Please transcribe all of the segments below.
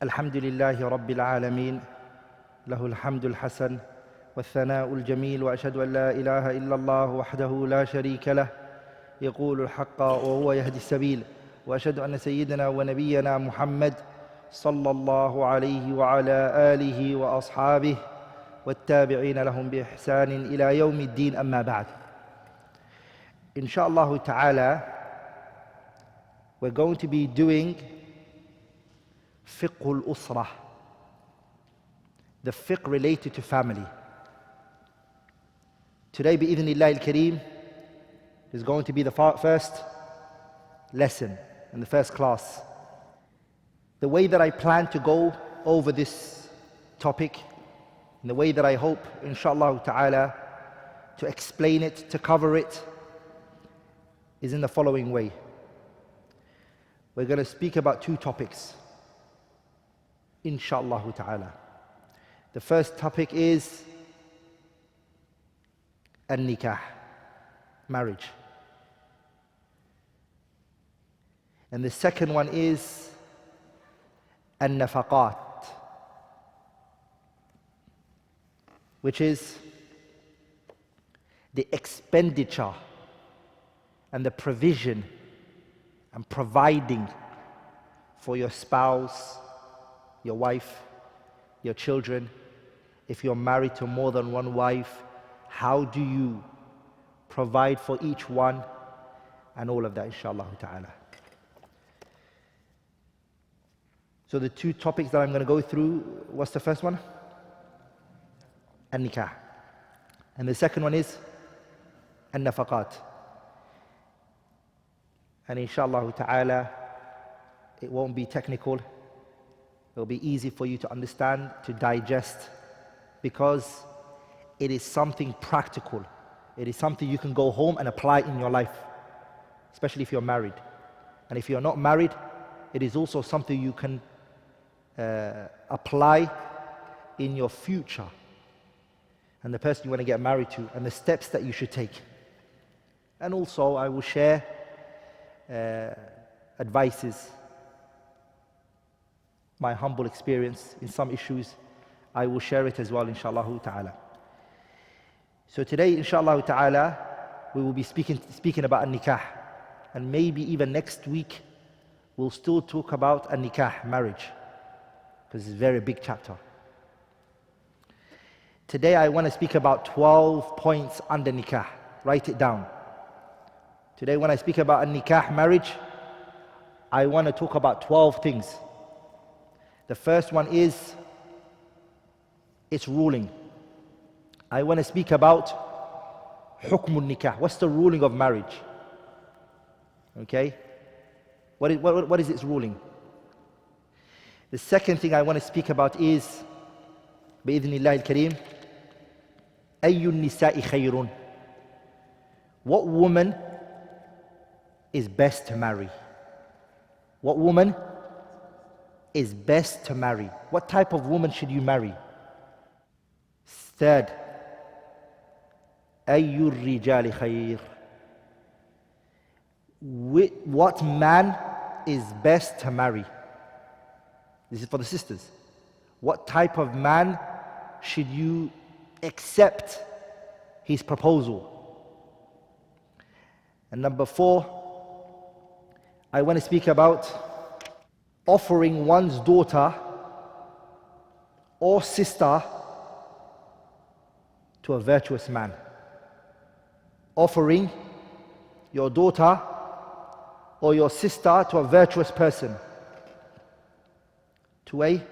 الحمد لله رب العالمين له الحمد الحسن والثناء الجميل وأشهد أن لا إله إلا الله وحده لا شريك له يقول الحق وهو يهدي السبيل وأشهد أن سيدنا ونبينا محمد صلى الله عليه وعلى آله وأصحابه والتابعين لهم بإحسان إلى يوم الدين أما بعد. Inshallah ta'ala, we're going to be doing Fiqh al-Usrah, the fiqh related to family. Today, bi'idhnillah al-Kareem, is going to be the first lesson in the first class. The way that I plan to go over this topic, and the way that I hope, inshallah ta'ala, to explain it, to cover it, is in the following way. We're going to speak about two topics, inshallah ta'ala. The first topic is al-nikah, marriage. And the second one is al-nafaqat, which is the expenditure and the provision and providing for your spouse, your wife, your children. If you're married to more than one wife, how do you provide for each one, and all of that, inshallah ta'ala. So the two topics that I'm going to go through, what's the first one? Al-nikah. And the second one is al-nafaqat. And inshallah ta'ala, it won't be technical. It'll be easy for you to understand, to digest, because it is something practical. It is something you can go home and apply in your life, especially if you're married. And if you're not married, it is also something you can apply in your future, and the person you want to get married to, and the steps that you should take. And also I will share advices, my humble experience in some issues. I will share it as well, inshallah ta'ala. So today, inshallah ta'ala, we will be speaking about al-nikah, and maybe even next week we'll still talk about al-nikah, marriage, because it's a very big chapter. Today I want to speak about 12 points under nikah. Write it down. Today when I speak about al-nikah, marriage, I want to talk about 12 things. The first one is its ruling. I want to speak about hukm al-nikah. What's the ruling of marriage? Okay? What is its ruling? The second thing I want to speak about is, bi'idhnillah al-Kareem, ayyun nisa'i khayrun. What woman is best to marry? What woman is best to marry? What type of woman should you marry? Third, ayyur rijali khayr. What man is best to marry? This is for the sisters. What type of man should you accept his proposal? And number 4, I want to speak about offering one's daughter or sister to a virtuous man. Offering your daughter or your sister to a virtuous person, to a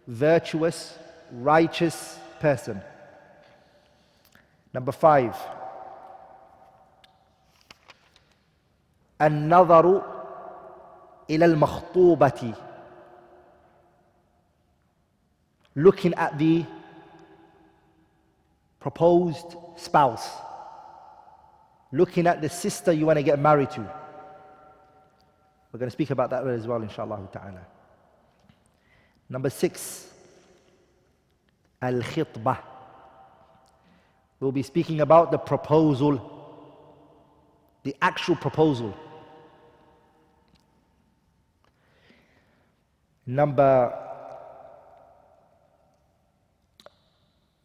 virtuous, righteous person. Number 5, النظر إلى المخطوبة. Looking at the proposed spouse. Looking at the sister you want to get married to. We're going to speak about that as well, inshallah ta'ala. Number 6, al-khitbah. We'll be speaking about the proposal, the actual proposal. Number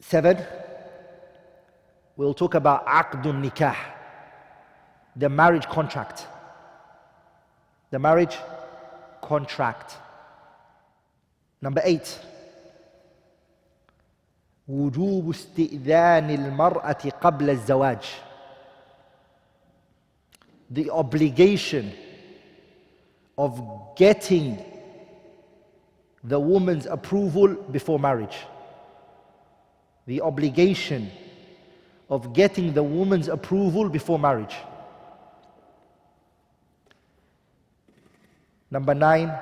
7, we'll talk about aqdun nikah, the marriage contract. The marriage contract. Number 8, وجوب استئذان المرأة قبل الزواج. The obligation of getting the woman's approval before marriage. The obligation of getting the woman's approval before marriage. Number 9,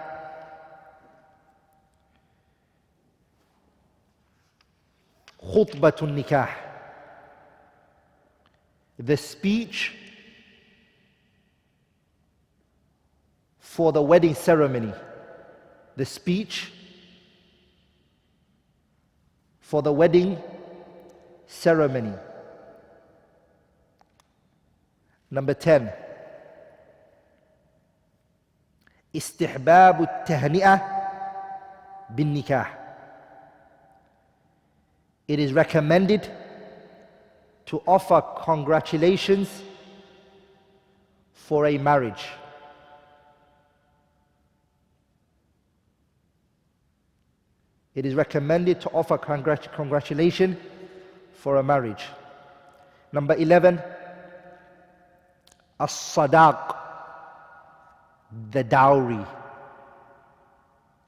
khutbatun nikah, the speech for the wedding ceremony. The speech for the wedding ceremony. Number 10, استحباب التهنئة بالنكاح. It is recommended to offer congratulations for a marriage. It is recommended to offer congratulation for a marriage. Number 11, as-sadaq, the dowry.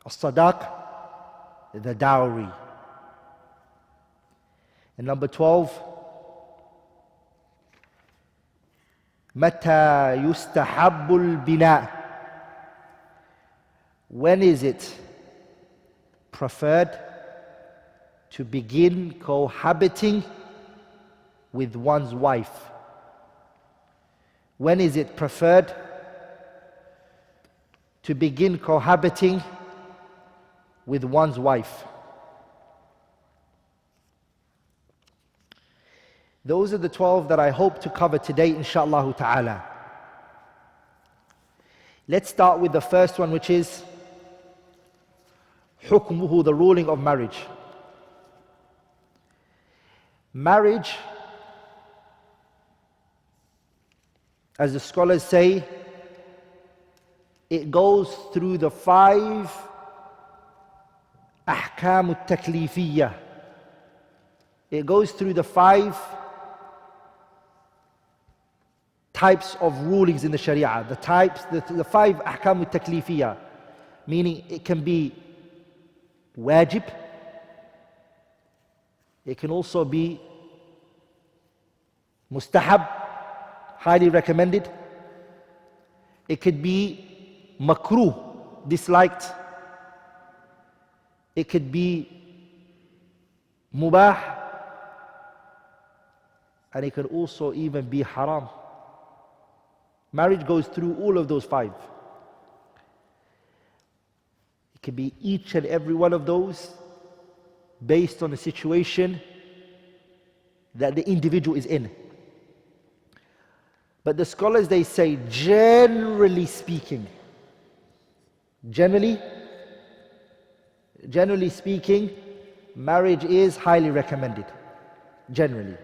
As-sadaq, the dowry. And number 12, متى يستحب البناء. When is it preferred to begin cohabiting with one's wife? When is it preferred to begin cohabiting with one's wife? Those are the 12 that I hope to cover today, inshaAllah ta'ala. Let's start with the first one, which is حكمه, the ruling of marriage. Marriage, as the scholars say, it goes through the 5 أحكام التكليفية. It goes through the 5 types of rulings in the Sharia. The 5 أحكام التكليفية, meaning it can be wajib, it can also be mustahab, highly recommended, it could be makruh, disliked, it could be mubah, and it can also even be haram. Marriage goes through all of those 5. It can be each and every one of those based on the situation that the individual is in. But the scholars, they say, generally speaking, generally speaking, marriage is highly recommended. Generally.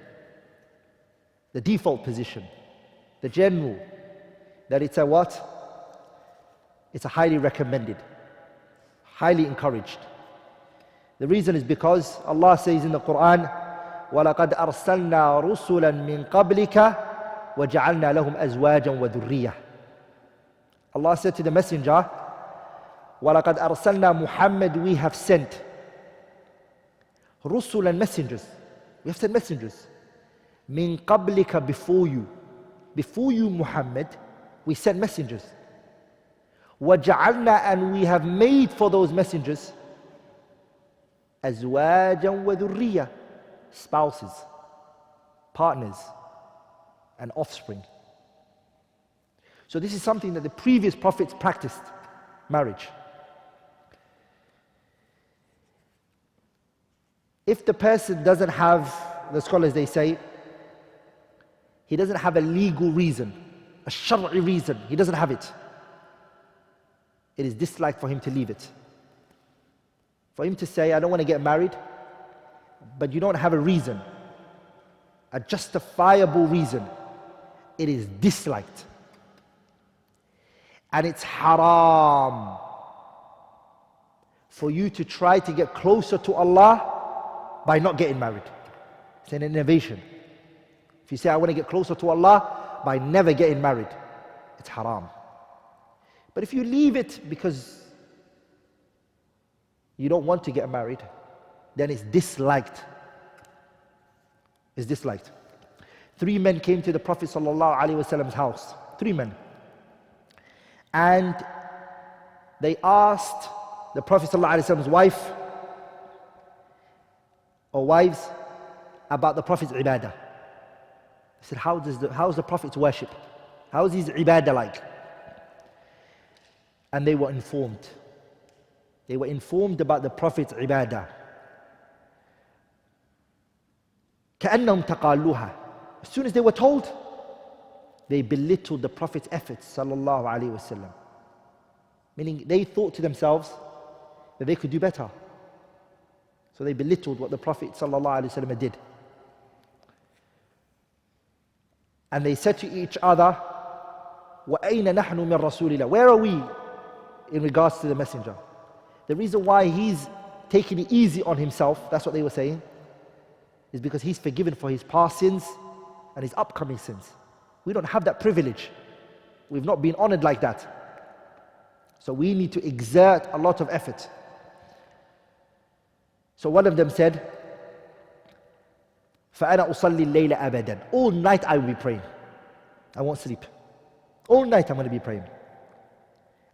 The default position, the general, that it's a what? It's a highly recommended, highly encouraged. The reason is because Allah says in the Quran, وَلَقَدْ أَرْسَلْنَا رُسُلًا مِّن قَبْلِكَ وَجَعَلْنَا لَهُمْ أَزْوَاجًا وَذُرِّيَّةً. Allah said to the messenger, وَلَقَدْ أَرْسَلْنَا Muhammad, we have sent رُسُلًا, messengers. We have sent messengers. مِّن قَبْلِكَ, before you. Before you, Muhammad, we sent messengers. وَجَعَلْنَا, and we have made for those messengers أَزْوَاجًا وَذُرِّيَّةً, spouses, partners, and offspring. So this is something that the previous prophets practiced, marriage. If the person doesn't have, the scholars they say, he doesn't have a legal reason, a shar'i reason, he doesn't have it, it is disliked for him to leave it. For him to say, I don't want to get married, but you don't have a reason, a justifiable reason, it is disliked. And it's haram for you to try to get closer to Allah by not getting married. It's an innovation. If you say, I want to get closer to Allah by never getting married, it's haram. But if you leave it because you don't want to get married, then it's disliked. It's disliked. 3 men came to the Prophet ﷺ's house. 3 men. And they asked the Prophet ﷺ's wife or wives about the Prophet's ibadah. They said, how's the Prophet's worship? How is his ibadah like? And they were informed. They were informed about the Prophet's ibadah. كأنهم تقالوها. As soon as they were told, they belittled the Prophet's efforts, sallallahu alaihi wasallam. Meaning they thought to themselves that they could do better. So they belittled what the Prophet sallallahu alaihi wasallam did. And they said to each other, وَأَيْنَ نَحْنُ مِنْ رَسُولِ اللَّهِ. Where are we in regards to the messenger? The reason why he's taking it easy on himself, that's what they were saying, is because he's forgiven for his past sins and his upcoming sins. We don't have that privilege. We've not been honored like that. So we need to exert a lot of effort. So one of them said, فَأَنَا أُصَلِّي اللَّيْلَ أَبَدًا. All night I will be praying. I won't sleep. All night I'm going to be praying.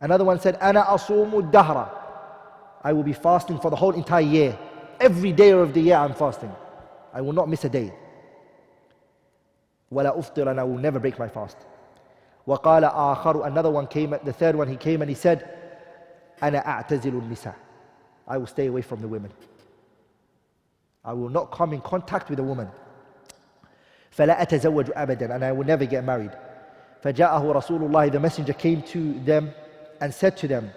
Another one said, أَنَا أَصُومُ الدَّهْرَ. I will be fasting for the whole entire year. Every day of the year I'm fasting. I will not miss a day. وَلَا أُفْطِرَ, and I will never break my fast. وَقَالَ آخَرُ. Another one came, the third one, he came and he said, أَنَا أَعْتَزِلُ النِّسَاء. I will stay away from the women. I will not come in contact with a woman. فَلَا أَتَزَوَّجُ أَبَدًا. And I will never get married. فَجَاءَهُ رَسُولُ اللَّهِ. The messenger came to them and said to them,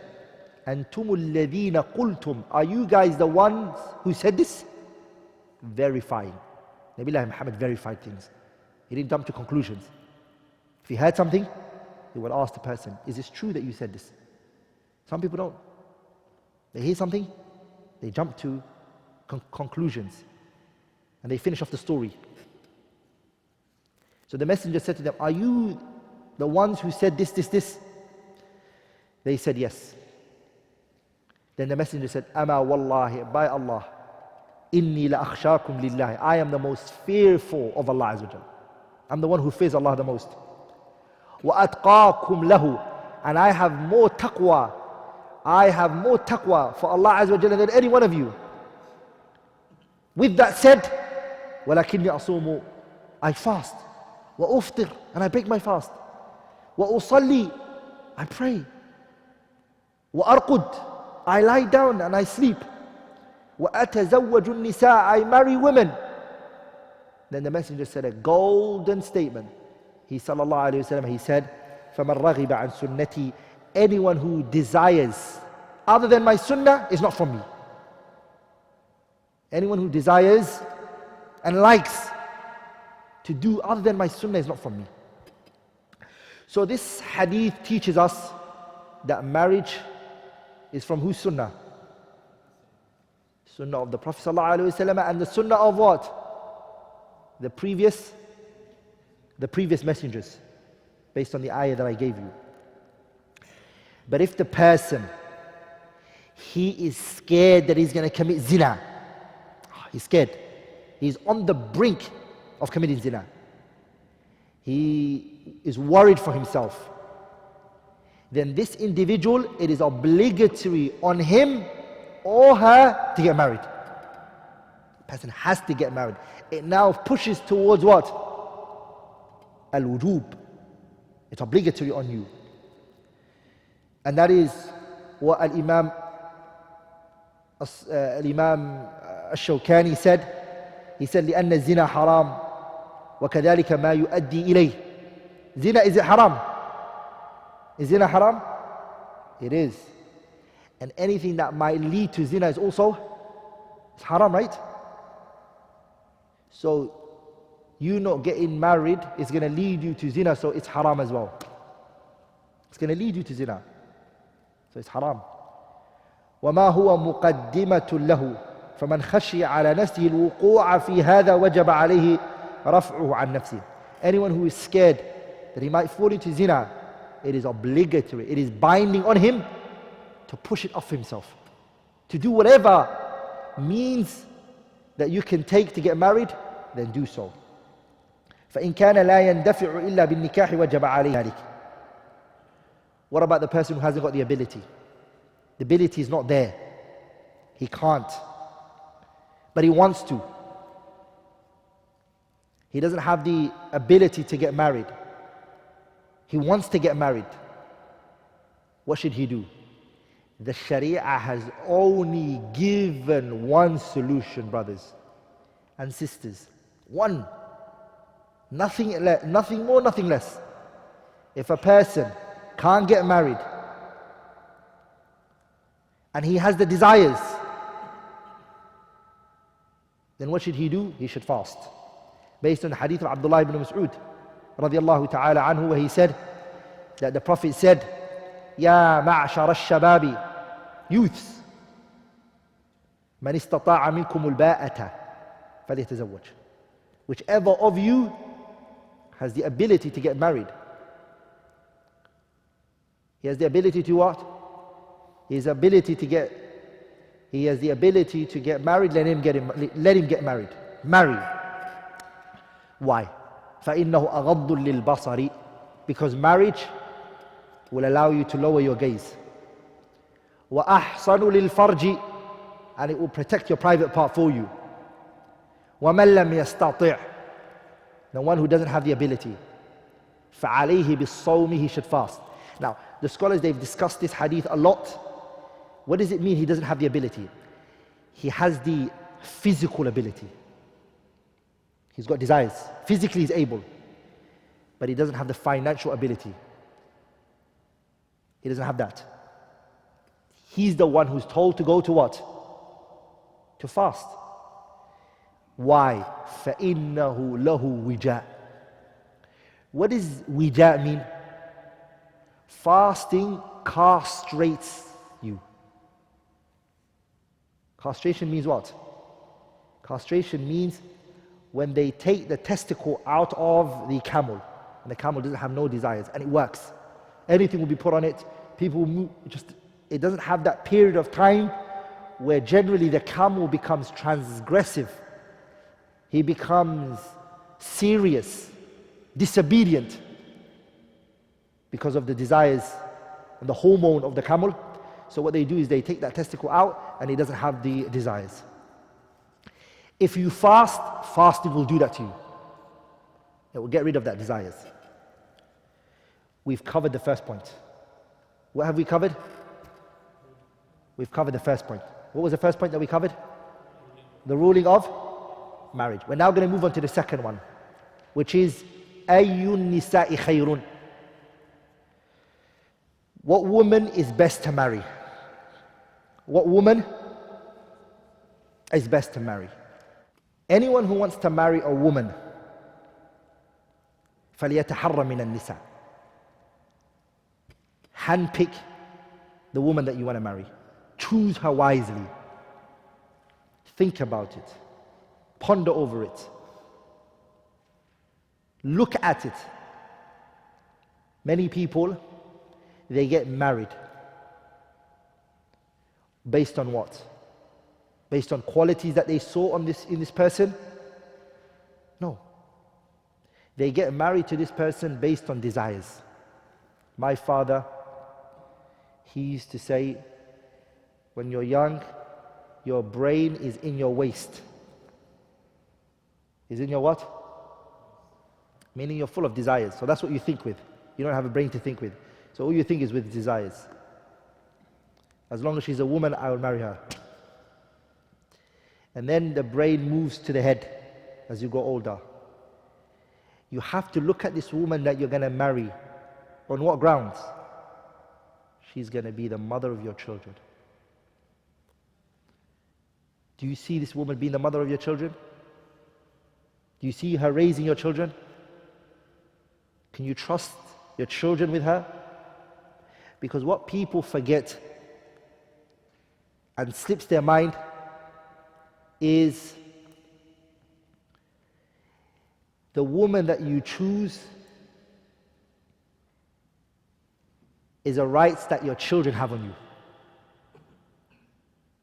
أَنْتُمُ الَّذِينَ قُلْتُمْ. Are you guys the ones who said this? Verifying. Nabi Muhammad verified things. He didn't jump to conclusions. If he heard something, he would ask the person, is this true that you said this? Some people don't. They hear something, they jump to conclusions, and they finish off the story. So the messenger said to them, are you the ones who said this? They said yes. Then the messenger said, Ama wallahi, by Allah, inni la akhshakum lillahi. I am the most fearful of Allah Azza wa Jal. I'm the one who fears Allah the most. Wa atqakum lahu. And I have more taqwa. I have more taqwa for Allah Azza wa Jal than any one of you. With that said, walakinni asumu. I fast. Wa uftir. And I break my fast. Wa usalli. I pray. Wa arqud. I lie down and I sleep. وَأَتَزَوَّجُ النِّسَاءَ. I marry women. Then the messenger said a golden statement. He sallallahu alayhi wa sallam, he said, فَمَنْ رَغِبَ عَنْ سُنَّتِي. Anyone who desires other than my sunnah is not from me. Anyone who desires and likes to do other than my sunnah is not from me. So this hadith teaches us that marriage is from whose sunnah? Sunnah of the Prophet ﷺ, and the sunnah of what? The previous messengers, based on the ayah that I gave you. But if the person, he is scared that he's going to commit zina, he's scared, he's on the brink of committing zina, he is worried for himself, then this individual, it is obligatory on him or her to get married. The person has to get married. It now pushes towards what? Al-wujub. It's obligatory on you. And that is what Al-Imam Al-Shawkani said. He said, لأن الزنا حرام وكذلك ما يؤدي إليه. Zina, is it haram? Is zina haram? It is. And anything that might lead to zina is also it's haram, right? So you not getting married is going to lead you to zina, so it's haram as well. It's going to lead you to zina, so it's haram. وما هو مقدمة له فمن خشي على نفسه الوقوع في هذا وجب عليه رفعه عن نفسه. Anyone who is scared that he might fall into zina, it is obligatory, it is binding on him to push it off himself, to do whatever means that you can take to get married, then do so. فإن كان لا يندفع إلا بالنكاح وجب عليه ذلك. What about the person who hasn't got the ability? The ability is not there. He can't. But he wants to. He doesn't have the ability to get married. He wants to get married. What should he do? The Sharia has only given one solution, brothers and sisters. One. Nothing more, nothing less. If a person can't get married and he has the desires, then what should he do? He should fast. Based on the hadith of Abdullah ibn Mas'ud radiyallahu ta'ala anhu, where he said that the Prophet said, Ya ma'ashar al-shababi, youths, man istata'a minkum al-ba'ata falyatazawwaj. Whichever of you has the ability to get married, he has the ability to what? He has the ability to get married, let him get married. Marry. Why? فَإِنَّهُ أَغَضُّ لِلْبَصَرِ. Because marriage will allow you to lower your gaze. وَأَحْصَنُ لِلْفَرْجِ. And it will protect your private part for you. وَمَنْ لَمْ يَسْتَطِعْ. The one who doesn't have the ability, فَعَلَيْهِ بِالصَّوْمِ. He should fast. Now, the scholars, they've discussed this hadith a lot. What does it mean he doesn't have the ability? He has the physical ability. He's got desires. Physically he's able. But he doesn't have the financial ability. He doesn't have that. He's the one who's told to go to what? To fast. Why? فَإِنَّهُ لَهُ وِجَاء. What does wija mean? Fasting castrates you. Castration means what? Castration means when they take the testicle out of the camel, and the camel doesn't have no desires, and it works. Anything will be put on it, people will move, it doesn't have that period of time where generally the camel becomes transgressive. He becomes serious, disobedient because of the desires and the hormone of the camel. So what they do is they take that testicle out and he doesn't have the desires. If you fast, fasting will do that to you. It will get rid of that desires. We've covered the first point. What have we covered? We've covered the first point. What was the first point that we covered? The ruling of marriage. We're now going to move on to the second one, which is Ayyun nisa'i khayrun. What woman is best to marry? What woman is best to marry? Anyone who wants to marry a woman, فَلْيَتَحَرَّ مِنَ النِّسَاءِ. Handpick the woman that you want to marry. Choose her wisely. Think about it. Ponder over it. Look at it. Many people, they get married. Based on what? Based on qualities that they saw in this person? No. They get married to this person based on desires. My father, he used to say, when you're young, your brain is in your waist. Is in your what? Meaning you're full of desires. So that's what you think with. You don't have a brain to think with. So all you think is with desires. As long as she's a woman, I will marry her. And then the brain moves to the head as you grow older. You have to look at this woman that you're going to marry. On what grounds? She's going to be the mother of your children. Do you see this woman being the mother of your children? Do you see her raising your children? Can you trust your children with her? Because what people forget and slips their mind is the woman that you choose is a right that your children have on you.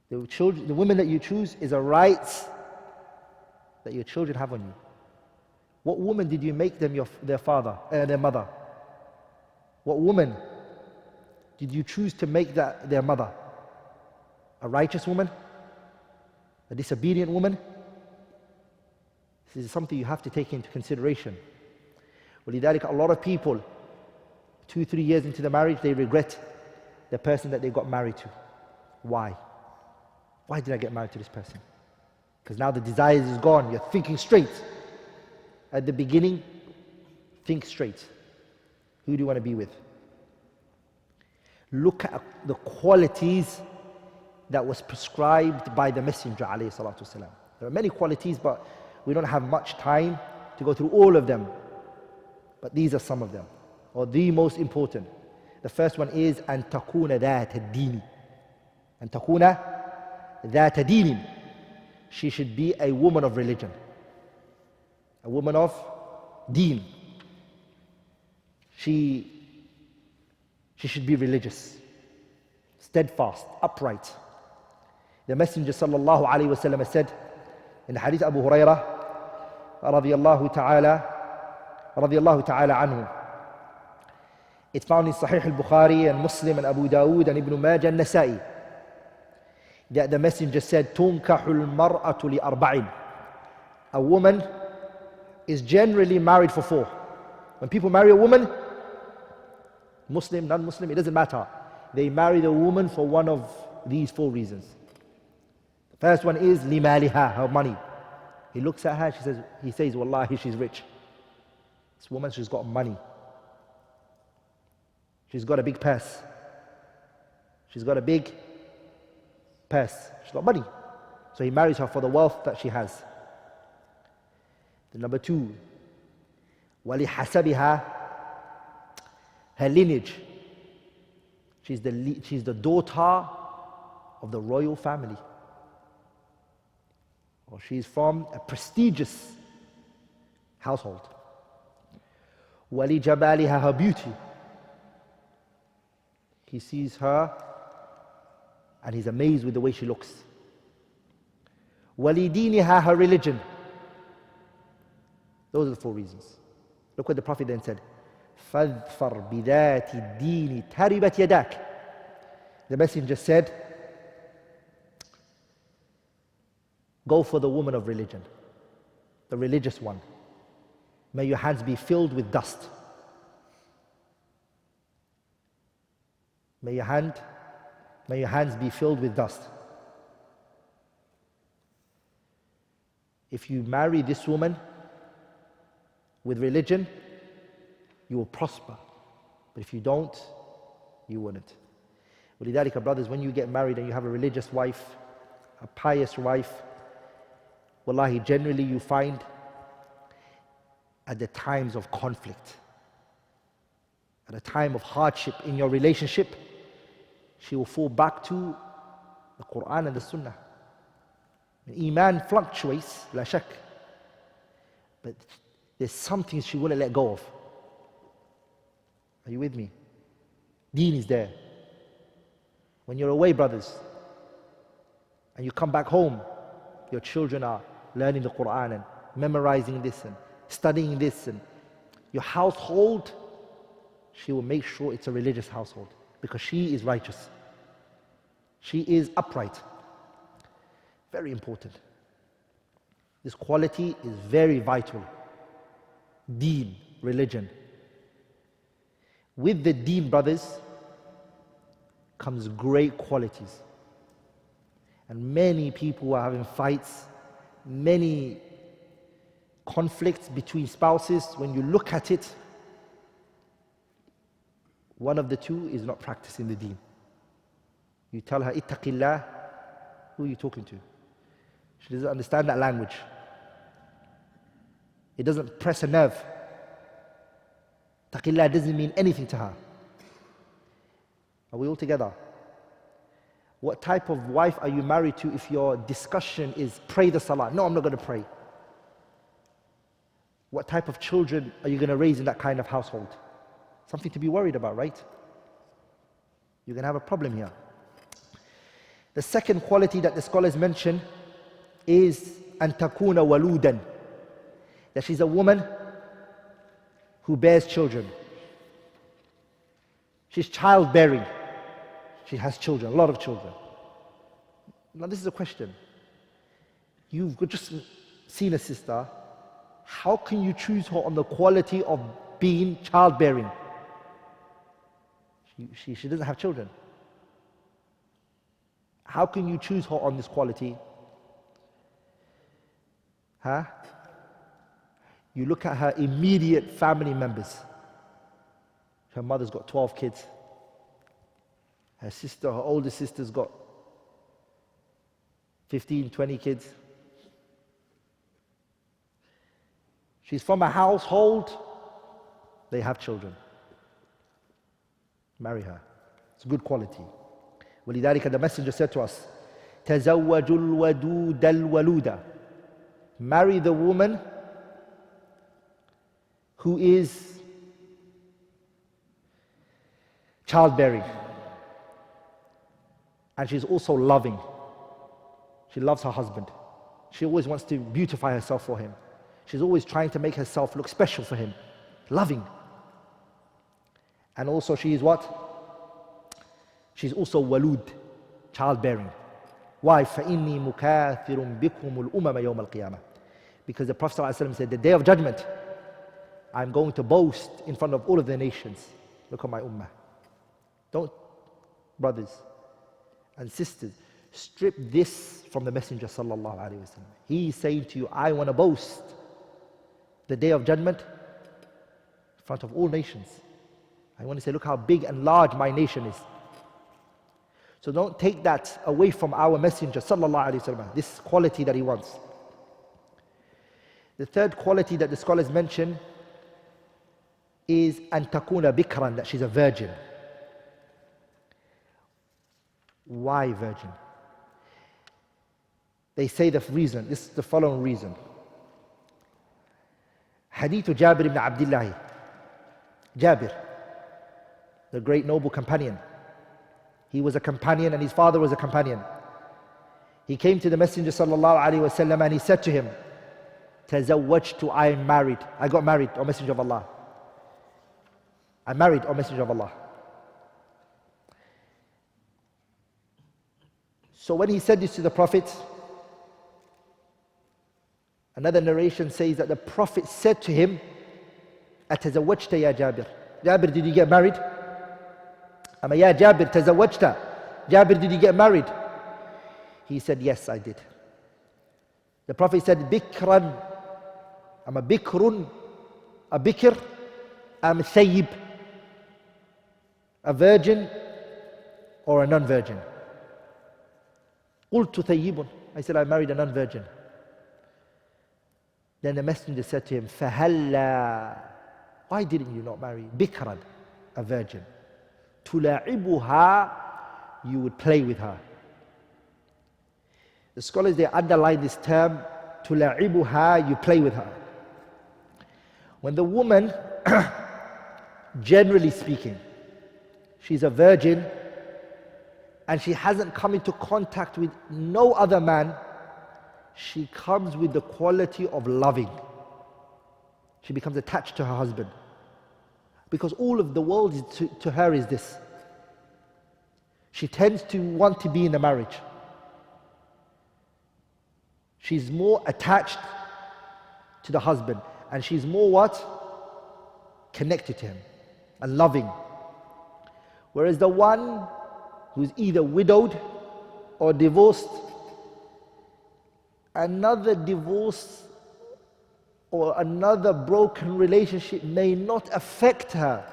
The woman that you choose is a right that your children have on you. What woman did you make them their mother? What woman did you choose to make that their mother? A righteous woman? A disobedient woman? This is something you have to take into consideration. ولذلك a lot of people 2-3 years into the marriage, they regret the person that they got married to. Why? Why did I get married to this person? Because now the desires is gone. You're thinking straight. At the beginning, think straight. Who do you want to be with? Look at the qualities that was prescribed by the Messenger ﷺ. There are many qualities, but we don't have much time to go through all of them. But these are some of them, or the most important. The first one is أن تكون ذات الدين. أن تكون ذات دين. She should be a woman of religion. A woman of deen. She should be religious, steadfast, upright. The Messenger sallallahu alaihi wasallam said in the hadith Abu Hurairah radiyallahu ta'ala anhu. It's found in Sahih al-Bukhari and Muslim and Abu Dawood and Ibn Majah and Nasa'i that the Messenger said, تُنْكَحُ الْمَرْأَةُ لِأَرْبَعٍ. A woman is generally married for 4. When people marry a woman, Muslim, non-Muslim, it doesn't matter. They marry the woman for one of these 4 reasons. The first one is لِمَالِهَا, her money. He looks at her, he says, Wallahi, she's rich. This woman, she's got money. She's got a big purse. She's got money. So he marries her for the wealth that she has. The number 2, وَلِحَسَبِهَا, her lineage. She's the daughter of the royal family. Or she's from a prestigious household. وَلِجَبَالِهَا, her beauty. He sees her and he's amazed with the way she looks. وَلِدِينِهَا, her religion. Those are the 4 reasons. Look what the Prophet then said. فَاذْفَرْ بِذَاتِ الدِّينِ تَرِبَتْ يَدَاكَ. The Messenger said, go for the woman of religion, the religious one. May your hands be filled with dust. May your hands be filled with dust. If you marry this woman with religion, you will prosper. But if you don't, you wouldn't. ولذلك, brothers, when you get married and you have a religious wife, a pious wife, wallahi, generally you find at the times of conflict, at a time of hardship in your relationship, she will fall back to the Quran and the Sunnah. Iman fluctuates, la shak, but there's something she wouldn't let go of. Are you with me? Deen is there. When you're away, brothers, and you come back home, your children are learning the Quran and memorizing this and studying this, and your household, she will make sure it's a religious household because she is righteous. She is upright. Very important. This quality is very vital. Deen, religion. With the deen, brothers, comes great qualities. And many people are having fights, many conflicts between spouses. When you look at it, one of the 2 is not practicing the deen. You tell her, ittaqillah, who are you talking to? She doesn't understand that language. It doesn't press a nerve. Taqillah doesn't mean anything to her. Are we all together? What type of wife are you married to if your discussion is pray the salah? No, I'm not going to pray. What type of children are you going to raise in that kind of household? Something to be worried about, right? You're going to have a problem here. The second quality that the scholars mention is أن تكون ولودا, that she's a woman who bears children. She's childbearing. She has children, a lot of children. Now this is a question. You've just seen a sister. How can you choose her on the quality of being childbearing? She doesn't have children. How can you choose her on this quality? Huh? You look at her immediate family members. Her mother's got 12 kids. Her sister, her older sister's got 15, 20 kids. She's from a household, they have children. Marry her. It's good quality. ولذلك the messenger said to us, تزوجوا الودود الولودة. Marry the woman who is childbearing. And she's also loving. She loves her husband. She always wants to beautify herself for him. She's always trying to make herself look special for him. Loving. And also she is what? She's also walud, childbearing. Why? فَإِنِّي مُكَاثِرٌ بِكُمُ الْأُمَمَ يَوْمَ الْقِيَامَةِ. Because the Prophet ﷺ said, the day of judgment, I'm going to boast in front of all of the nations. Look at my ummah. Don't, brothers and sisters, strip this from the Messenger sallallahu alaihi wasallam. He is saying to you, I want to boast the day of judgment in front of all nations. I want to say, look how big and large my nation is. So don't take that away from our Messenger sallallahu alaihi wasallam, this quality that he wants. The third quality that the scholars mention is أن تكون بكرا, that she's a virgin. Why virgin? They say the reason, this is the following reason. Hadith Jabir ibn Abdullah. Jabir, the great noble companion. He was a companion and his father was a companion. He came to the Messenger sallallahu alaihi wasallam and he said to him, Tazawwajtu, I am married. I got married, O Messenger of Allah. I'm married, O Messenger of Allah. So when he said this to the Prophet, another narration says that the Prophet said to him, Atazawwajta ya Jabir. Jabir, did you get married? Ama ya Jabir, tazawwajta. Jabir, did you get married? He said, yes, I did. The Prophet said, Bikran, ama bikrun, a bikr, am thayyib, a virgin or a non-virgin. قلت ثيب. I said, I married a non-virgin. Then the messenger said to him, فهلا, why didn't you not marry bikran, a virgin? تلاعبها, you would play with her. The scholars, they underline this term, تلاعبها, you play with her. When the woman, generally speaking, she's a virgin and she hasn't come into contact with no other man, she comes with the quality of loving. She becomes attached to her husband. Because all of the world is to her is this. She tends to want to be in a marriage. She's more attached to the husband. And she's more what? Connected to him and loving. Whereas the one who's either widowed or divorced, another divorce or another broken relationship may not affect her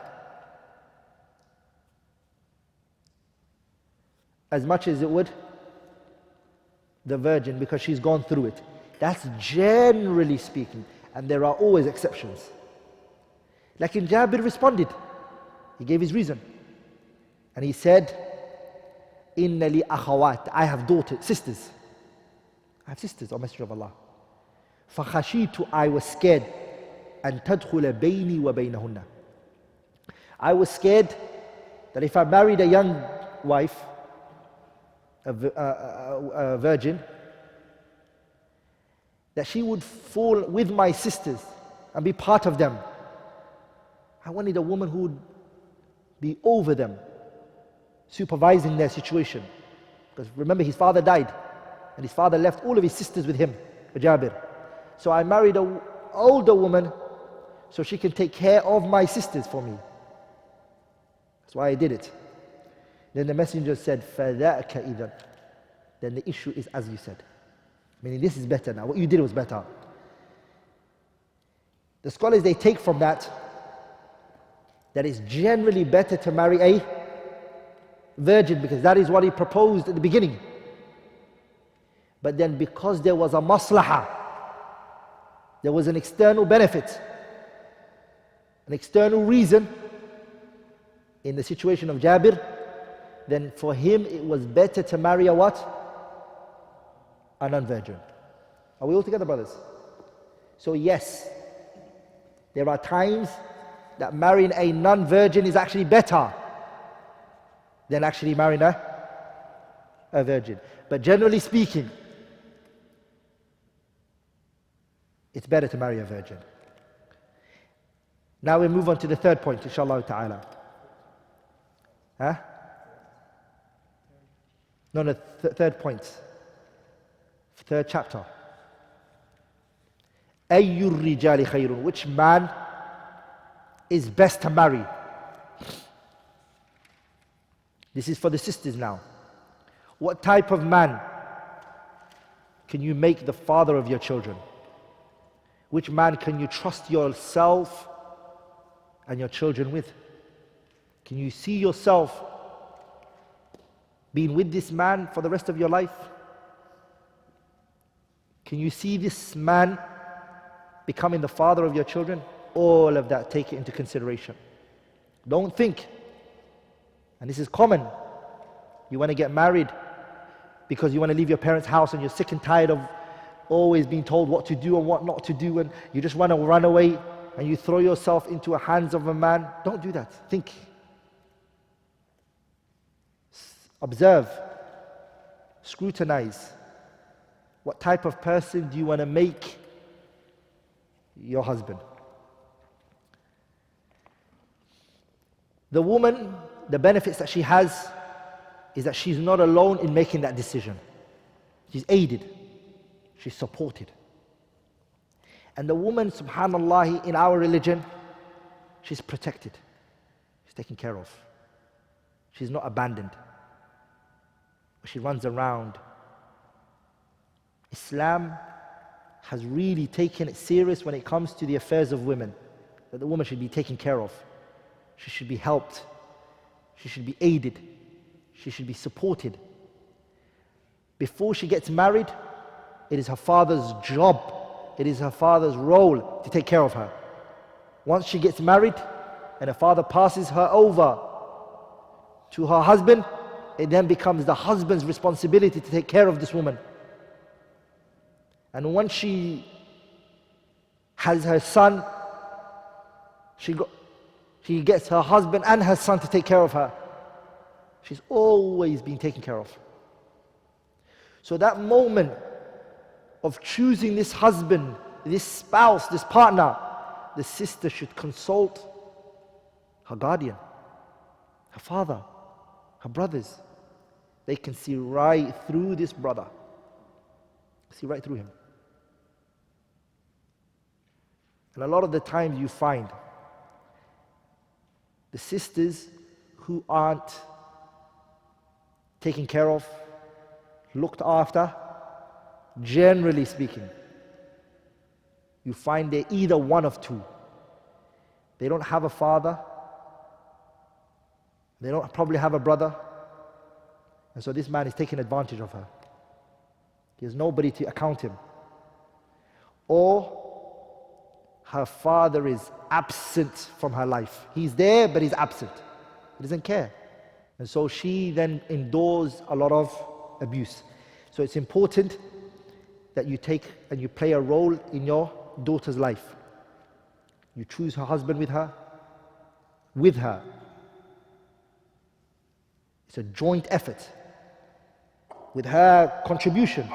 as much as it would the virgin because she's gone through it. That's generally speaking, and there are always exceptions. Like in Jabir responded, he gave his reason. And he said, Inna li akhawat, I have daughters, sisters. I have sisters, O Messenger of Allah. فَخَشِيتُ, I was scared. أَن تَدْخُلَ بَيْنِي وَبَيْنَهُنَّ, I was scared that if I married a young wife, a virgin, that she would fall with my sisters and be part of them. I wanted a woman who would be over them, supervising their situation. Because remember, his father died, and his father left all of his sisters with him, Jabir. So I married an older woman so she can take care of my sisters for me. That's why I did it. Then the messenger said, فَذَاكَ إِذًا, then the issue is as you said. Meaning this is better now. What you did was better. The scholars, they take from that it's generally better to marry a virgin because that is what he proposed at the beginning. But then because there was a maslahah, there was an external benefit, an external reason in the situation of Jabir, then for him it was better to marry a what? A non-virgin. Are we all together, brothers? So yes, there are times that marrying a non-virgin is actually better than actually marrying a virgin. But generally speaking, it's better to marry a virgin. Now we move on to the third point, inshallah ta'ala. No, third point. Third chapter. أَيُّ الرِّجَالِ خَيْرٌ, which man is best to marry? This is for the sisters now. What type of man can you make the father of your children? Which man can you trust yourself and your children with? Can you see yourself being with this man for the rest of your life? Can you see this man becoming the father of your children? All of that, take it into consideration. Don't think, and this is common, you want to get married because you want to leave your parents' house and you're sick and tired of always being told what to do and what not to do, and you just want to run away and you throw yourself into the hands of a man. Don't do that. Think. Observe. Scrutinize. What type of person do you want to make your husband? The woman, the benefits that she has is that she's not alone in making that decision. She's aided. She's supported. And the woman, subhanallah, in our religion, she's protected. She's taken care of. She's not abandoned. She runs around. Islam has really taken it serious when it comes to the affairs of women, that the woman should be taken care of. She should be helped. She should be aided. She should be supported. Before she gets married, it is her father's job, it is her father's role to take care of her. Once she gets married and her father passes her over to her husband, it then becomes the husband's responsibility to take care of this woman. And once she has her son, she gets her husband and her son to take care of her. She's always been taken care of. So that moment of choosing this husband, this spouse, this partner, the sister should consult her guardian, her father, her brothers. They can see right through this brother. See right through him. And a lot of the times you find the sisters who aren't taken care of, looked after, generally speaking, you find they're either one of two. They don't have a father, they don't probably have a brother, and so this man is taking advantage of her. He has nobody to account him. Or her father is absent from her life. He's there, but he's absent. He doesn't care. And so she then endures a lot of abuse. So it's important that you take and you play a role in your daughter's life. You choose her husband with her. It's a joint effort with her contribution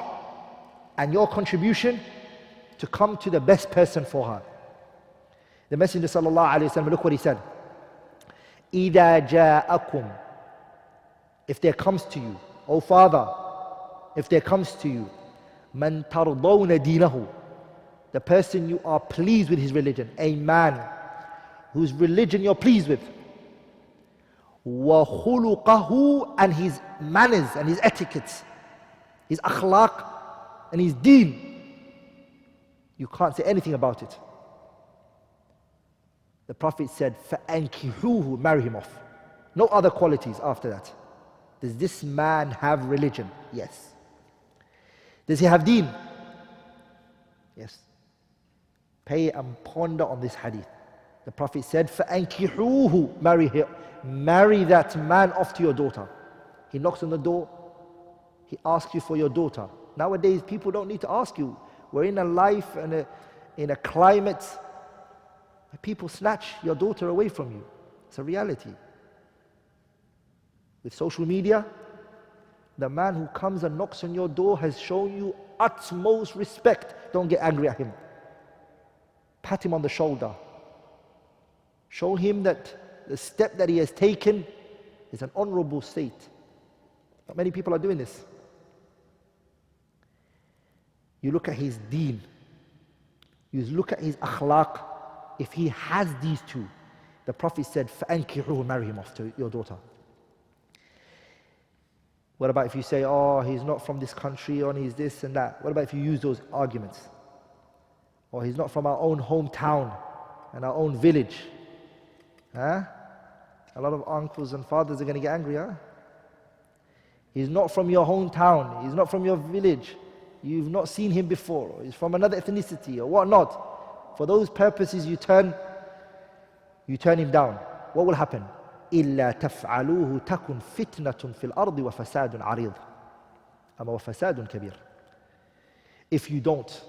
and your contribution to come to the best person for her. The Messenger sallallahu alayhi wa sallam, look what he said. إِذَا جَاءَكُمْ, if there comes to you, O father, if there comes to you, مَنْ تَرْضَوْنَ دِينَهُ, the person you are pleased with his religion, a man whose religion you're pleased with, وَخُلُقَهُ, and his manners and his etiquettes, his akhlaq and his deen, you can't say anything about it. The Prophet said, فَأَنْكِحُوهُ, marry him off. No other qualities after that. Does this man have religion? Yes. Does he have deen? Yes. Pay and ponder on this hadith. The Prophet said, فَأَنْكِحُوهُ, marry that man off to your daughter. He knocks on the door, he asks you for your daughter. Nowadays, people don't need to ask you. We're in a life and in a climate where people snatch your daughter away from you. It's a reality. With social media, the man who comes and knocks on your door has shown you utmost respect. Don't get angry at him. Pat him on the shoulder. Show him that the step that he has taken is an honorable state. Not many people are doing this. You look at his deen. You look at his akhlaq. If he has these two, the Prophet said, فَأَنْكِحُوهُ, marry him off to your daughter. What about if you say, oh, he's not from this country, or he's this and that? What about if you use those arguments? Or he's not from our own hometown and our own village. Huh? A lot of uncles and fathers are going to get angry, huh? He's not from your hometown. He's not from your village. You've not seen him before. Or he's from another ethnicity or whatnot. For those purposes, you turn him down. What will happen? إِلَّا تَفْعَلُوهُ تَكُنْ فِتْنَةٌ فِي الْأَرْضِ وَفَسَادٌ عَرِيضٌ أَمَا وَفَسَادٌ كَبِيرٌ. If you don't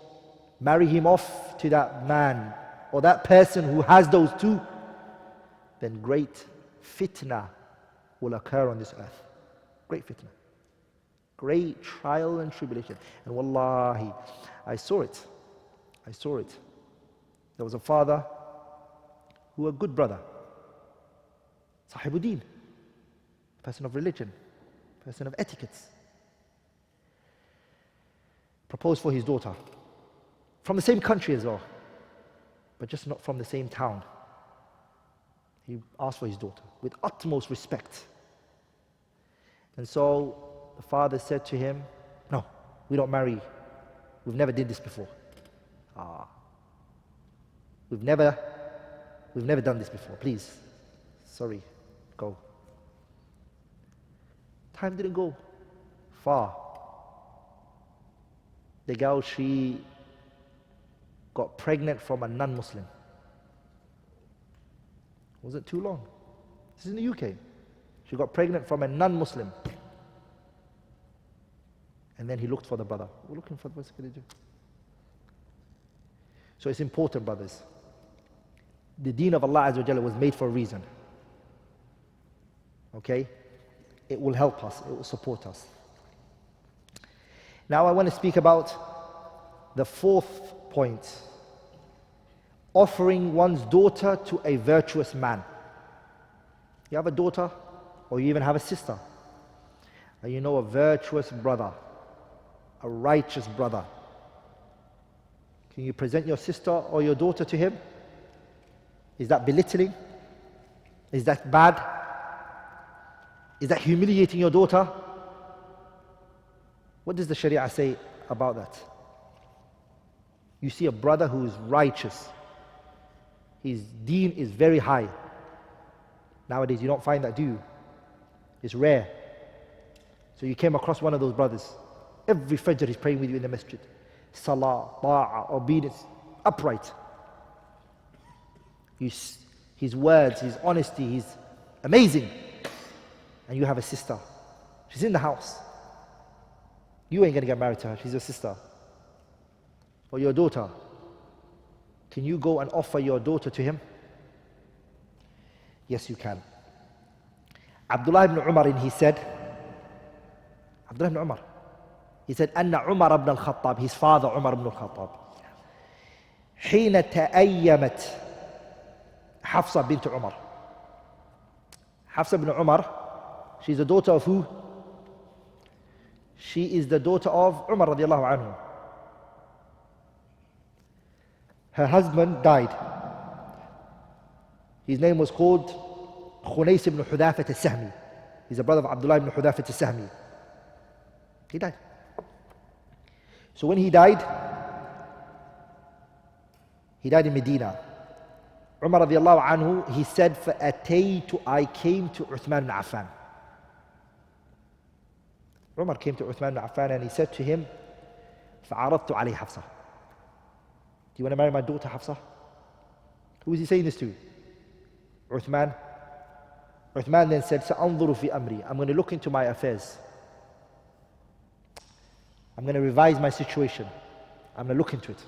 marry him off to that man or that person who has those two, then great fitna will occur on this earth. Great fitna. Great trial and tribulation. And wallahi, I saw it. There was a father who was a good brother. Sahibuddin, person of religion, person of etiquettes. Proposed for his daughter. From the same country as well, but just not from the same town. He asked for his daughter with utmost respect. And so the father said to him, no, we don't marry. We've never did this before. We've never done this before. Please, sorry, go. Time didn't go far. The girl, she got pregnant from a non-Muslim. Wasn't too long. This is in the UK. She got pregnant from a non-Muslim. And then he looked for the brother. We're looking for what's going to do. So it's important, brothers. The deen of Allah Azza wa Jalla was made for a reason. Okay? It will help us. It will support us. Now I want to speak about the fourth point. Offering one's daughter to a virtuous man. You have a daughter, or you even have a sister, and you know a virtuous brother, a righteous brother. Can you present your sister or your daughter to him? Is that belittling? Is that bad? Is that humiliating your daughter? What does the Sharia say about that? You see a brother who is righteous. His deen is very high. Nowadays you don't find that, do you? It's rare. So you came across one of those brothers. Every Fajr he's praying with you in the masjid. Salah, ta'ah, obedience, upright. His words, his honesty, he's amazing. And you have a sister. She's in the house. You ain't gonna get married to her, she's your sister. Or your daughter. Can you go and offer your daughter to him? Yes, you can. Abdullah ibn Umar, he said, أن عمر ibn al-Khattab, his father Umar ibn al-Khattab, حين تأيمت Hafsa bint Umar. Hafsa ibn Umar, she's the daughter of who? She is the daughter of Umar radiallahu anhu. Her husband died. His name was called Khunais ibn Hudafat al-Sahmi. He's a brother of Abdullah ibn Hudafat al-Sahmi. He died. So when he died in Medina. Umar radiallahu anhu, he said, I came to Uthman ibn Affan. Umar came to Uthman ibn Affan and he said to him, فَعَرَضْتُ عَلَيْهِ حَفْصَةً. Do you want to marry my daughter Hafsa? Who is he saying this to? Uthman. Uthman then said, سَأَنظُرُ فِي أَمْرِي. I'm going to look into my affairs. I'm going to revise my situation. I'm going to look into it.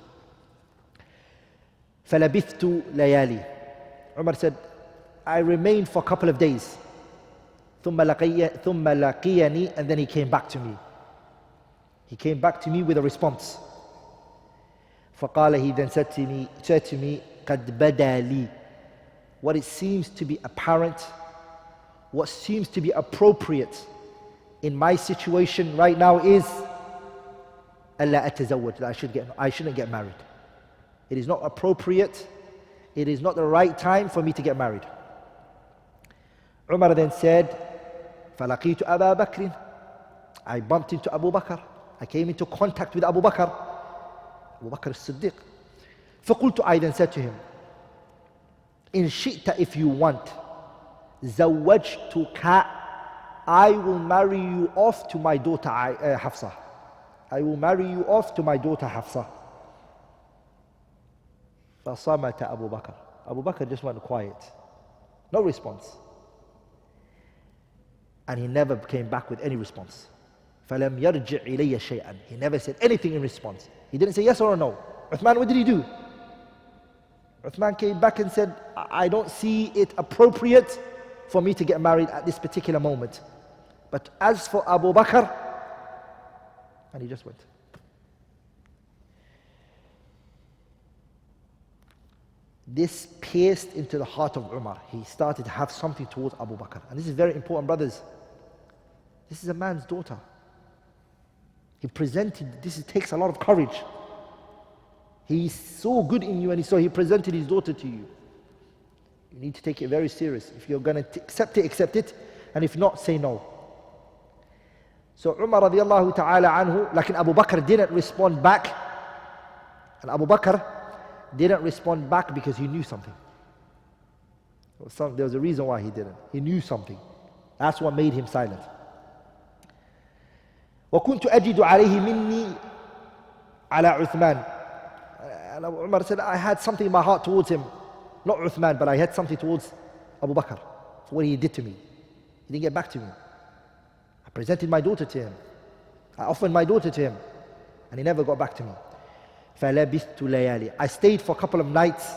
فَلَبِثْتُ لَيَالِي. Umar said, I remained for a couple of days. ثُمَّ لَقِيَنِي. And then he came back to me. He came back to me with a response. فَقَالَ, he then said to me, قَدْ بَدَى لِي. What it seems to be apparent, what seems to be appropriate in my situation right now is أَلَّا أَتَزَوَّجْ, that I shouldn't get married. It is not appropriate, it is not the right time for me to get married. Umar then said, فَلَقِيتُ أَبَا بَكْرٍ. I bumped into Abu Bakr. I came into contact with Abu Bakr. Abu Bakr as-Siddiq. فَقُلْتُ, I then said to him, إِن شِئْتَ, if you want, زَوَّجْتُكَ, I will marry you off to my daughter Hafsa. I will marry you off to my daughter Hafsa. فَصَمَتَ Abu Bakr. Abu Bakr just went quiet. No response. And he never came back with any response. فَلَمْ يَرْجِعْ إِلَيَّ شَيْئًا. He never said anything in response. He didn't say yes or no. Uthman, what did he do? Uthman came back and said, I don't see it appropriate for me to get married at this particular moment. But as for Abu Bakr, and he just went. This pierced into the heart of Umar. He started to have something towards Abu Bakr. And this is very important, brothers. This is a man's daughter. He presented, this takes a lot of courage. He saw good in you and he presented his daughter to you. You need to take it very serious. If you're going to accept it. And if not, say no. So Umar radiallahu ta'ala anhu, like Abu Bakr didn't respond back. And Abu Bakr didn't respond back because he knew something. There was a reason why he didn't. He knew something. That's what made him silent. وَكُنْتُ أَجِدُ عَلَيْهِ مِنِّي عَلَى عُثْمَانِ. And Umar said, I had something in my heart towards him. Not Uthman, but I had something towards Abu Bakr. For what he did to me. He didn't get back to me. I presented my daughter to him. I offered my daughter to him. And he never got back to me. فَلَبِثْتُ لَيَالِي. I stayed for a couple of nights.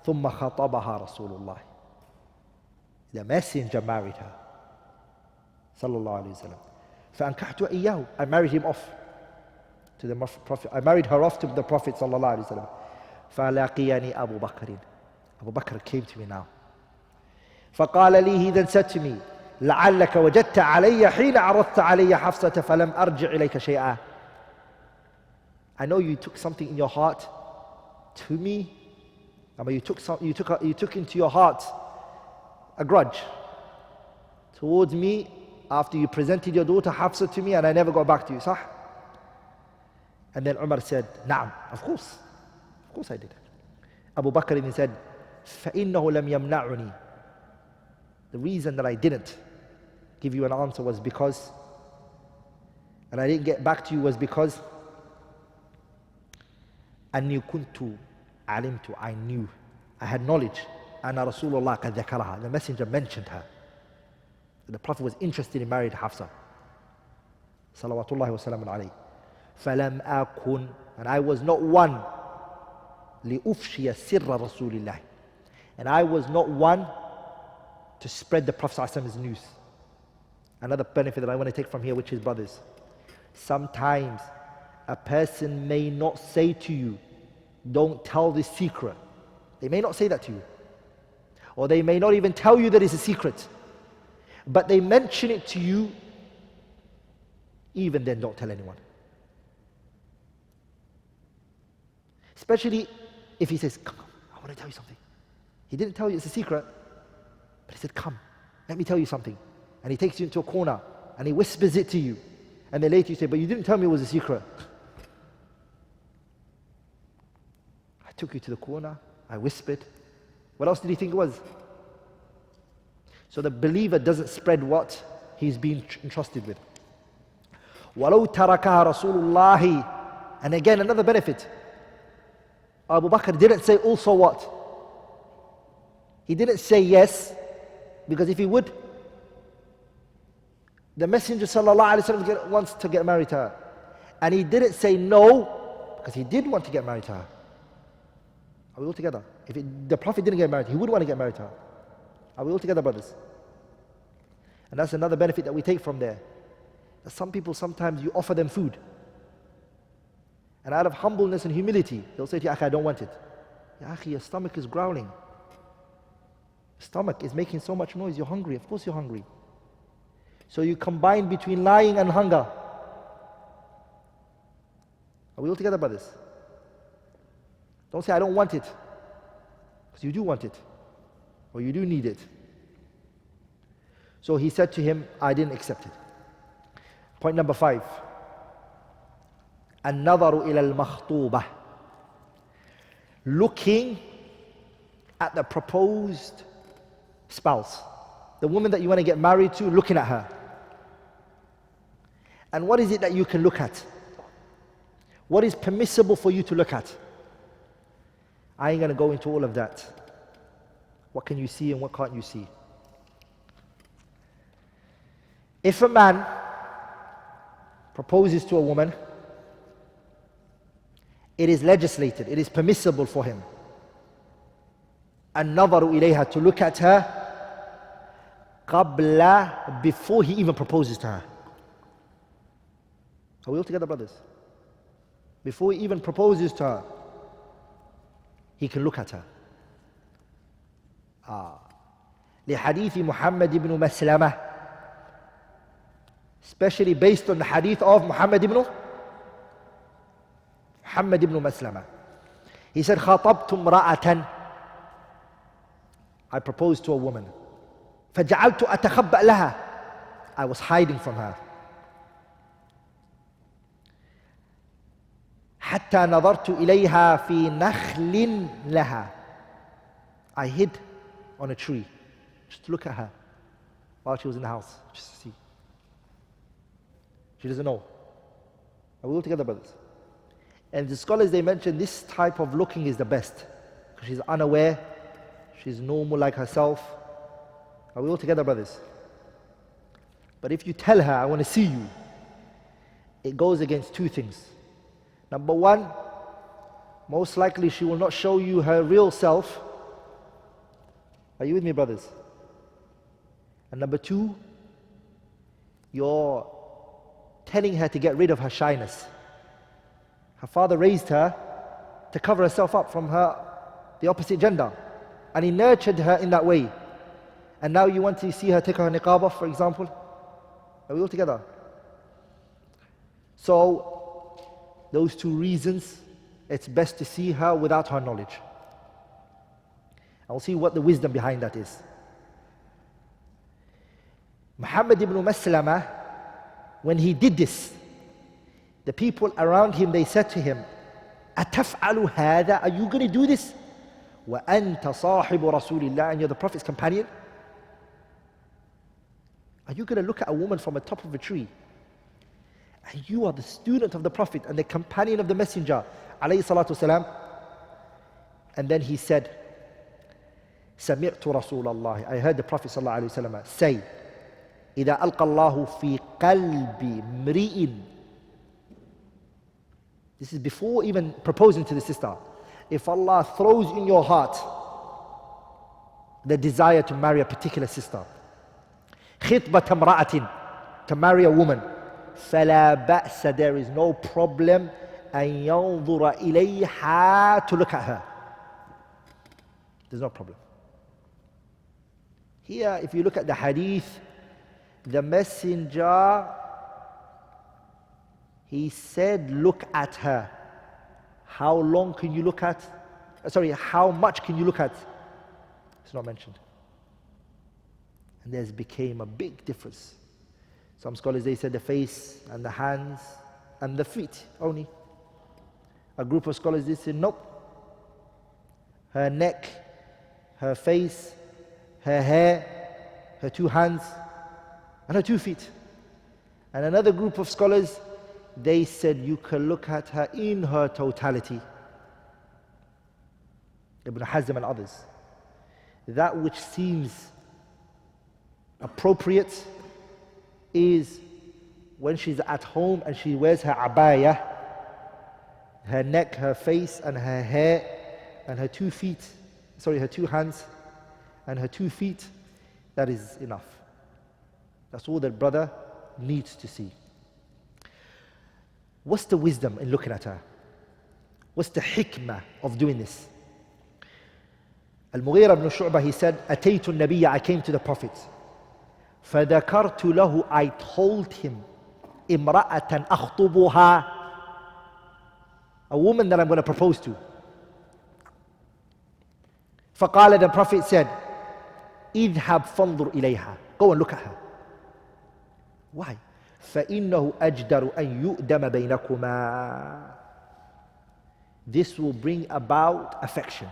ثُمَّ خَطَبَهَا رَسُولُ اللَّهِ. The messenger married her. Sallallahu alayhi wa sallam. فَأَنْكَحْتُ إِيَّاهُ. I married him off to the Prophet. I married her off to the Prophet sallallahu alayhi wa sallam. فَلَقِيَنِي أَبُو بَكْرٍ. Abu Bakr came to me now. فَقَالَ لِي, he then said to me, لَعَلَّكَ وَجَدْتَ عَلَيَّ حِينَ عَرَضْتَ عَلَيَّ حَفْصَةَ فَلَمْ أَرْجِعْ إِلَيْكَ شَيْئًا. I know you took something in your heart to me. I mean, you took into your heart a grudge towards me after you presented your daughter Hafsa to me and I never got back to you, sah? And then Umar said, Naam, of course I did. Abu Bakr even said, فَإِنَّهُ لَمْ يَمْنَعُنِي. The reason that I didn't give you an answer was because and I didn't get back to you was because أني كنت علمت, I knew, I had knowledge. أن رسول الله قد ذكرها, the messenger mentioned her. The Prophet was interested in marrying Hafsa. صلوات الله وسلام عليه. فلم أكن, and I was not one لأفشي سر رسول الله, and I was not one to spread the Prophet's news. Another benefit that I want to take from here, which is, brothers, sometimes a person may not say to you, don't tell this secret. They may not say that to you. Or they may not even tell you that it's a secret. But they mention it to you, even then don't tell anyone. Especially if he says, come, I want to tell you something. He didn't tell you it's a secret, but he said, come, let me tell you something. And he takes you into a corner and he whispers it to you. And then later you say, but you didn't tell me it was a secret. I took you to the corner, I whispered. What else did he think it was? So the believer doesn't spread what he's been entrusted with. وَلَوْ تَرَكَهَا رَسُولُ اللَّهِ. And again, another benefit. Abu Bakr didn't say also what? He didn't say yes, because if he would, the Messenger ﷺ wants to get married to her. And he didn't say no, because he did want to get married to her. Are we all together? If the Prophet didn't get married, he would want to get married to her. Are we all together, brothers? And that's another benefit that we take from there. That some people, sometimes you offer them food. And out of humbleness and humility, they'll say to you, Akhi, I don't want it. Ya Akhi, your stomach is growling. Your stomach is making so much noise, you're hungry. Of course you're hungry. So you combine between lying and hunger. Are we all together, brothers? Don't say, I don't want it. Because you do want it. Or you do need it. So he said to him, I didn't accept it. Point number 5. النظر إلى المخطوبة. Looking at the proposed spouse. The woman that you want to get married to, looking at her. And what is it that you can look at? What is permissible for you to look at? I ain't going to go into all of that. What can you see and what can't you see? If a man proposes to a woman, it is legislated, it is permissible for him. النظر إليها, to look at her قبل, before he even proposes to her. Are we all together, brothers? Before he even proposes to her, he can look at her. لحديث محمد بن مسلمة, especially based on the hadith of Muhammad ibn Maslama. He said, خَطَبْتُ امْرَأَةً, I proposed to a woman. فَجَعَلْتُ أَتَخَبَّأْ لَهَا, I was hiding from her. حَتَّى نَظَرْتُ إِلَيْهَا فِي نَخْلٍ لَهَا, I hid on a tree, just to look at her while she was in the house, just to see. She doesn't know. Are we all together, brothers? And the scholars, they mention this type of looking is the best, because she's unaware, she's normal like herself. Are we all together, brothers? But if you tell her, I want to see you, it goes against two things. Number one, most likely she will not show you her real self. Are you with me, brothers? And number two, you're telling her to get rid of her shyness. Her father raised her to cover herself up from the opposite gender. And he nurtured her in that way. And now you want to see her take her niqab off, for example? Are we all together? So, those two reasons, it's best to see her without her knowledge. I'll see what the wisdom behind that is. Muhammad ibn Maslama, when he did this, the people around him, they said to him, أَتَفْعَلُ هَذَا, are you going to do this? وَأَنْتَ صَاحِبُ رَسُولِ اللَّهِ, and you're the Prophet's companion? Are you going to look at a woman from the top of a tree And you are the student of the Prophet and the companion of the Messenger, alayhi salatu wasalam. And then he said, سمعت رسول الله, I heard the Prophet صلى الله عليه وسلم say, إذا ألقى الله في قلب امرئ. This is before even proposing to the sister. If Allah throws in your heart the desire to marry a particular sister, خطبة امرأة, to marry a woman, فلا بأس, there is no problem, أن ينظر إليها, to look at her. There's no problem. Here, if you look at the hadith, the messenger, he said, look at her. How long can you look at? How much can you look at? It's not mentioned. And there's became a big difference. Some scholars, they said the face and the hands and the feet only. A group of scholars, they said, nope. Her neck, her face, her hair, her 2 hands, and her 2 feet. And another group of scholars, they said you can look at her in her totality. Ibn Hazm and others. That which seems appropriate is when she's at home and she wears her abaya, her neck, her face, and her hair, and her 2 feet, her 2 hands, and her 2 feet, that is enough. That's all that brother needs to see. What's the wisdom in looking at her? What's the hikmah of doing this? Al-Mughira ibn Shu'bah, he said, أتيت النبي, I came to the Prophet. فذكرت له, I told him, امرأة أخطبها, a woman that I'm going to propose to. فقال, the Prophet said, اذهب فانظر إليها, go and look at her. Why? فإنه أجدر أن يؤدم بينكما. This will bring about affection.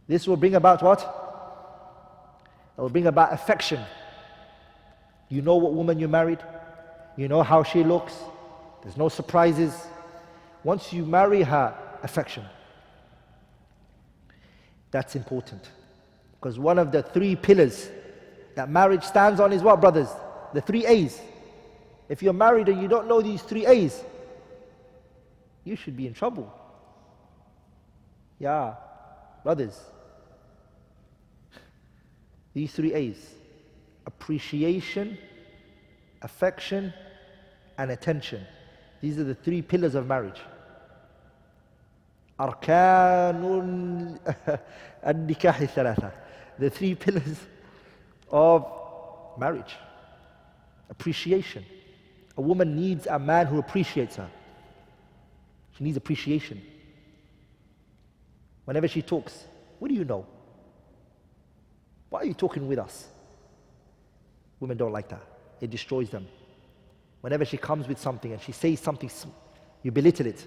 This will bring about what? It will bring about affection. You know what woman you married. You know how she looks. There's no surprises. Once you marry her, affection. That's important. Because one of the 3 pillars that marriage stands on is what, brothers? The 3 A's. If you're married and you don't know these 3 A's, you should be in trouble. Yeah, brothers. These 3 A's: appreciation, affection, and attention. These are the 3 pillars of marriage. Arkanun al-nikahi thalatha. The 3 pillars of marriage. Appreciation. A woman needs a man who appreciates her. She needs appreciation. Whenever she talks, what do you know? Why are you talking with us? Women don't like that. It destroys them. Whenever she comes with something and she says something, you belittle it.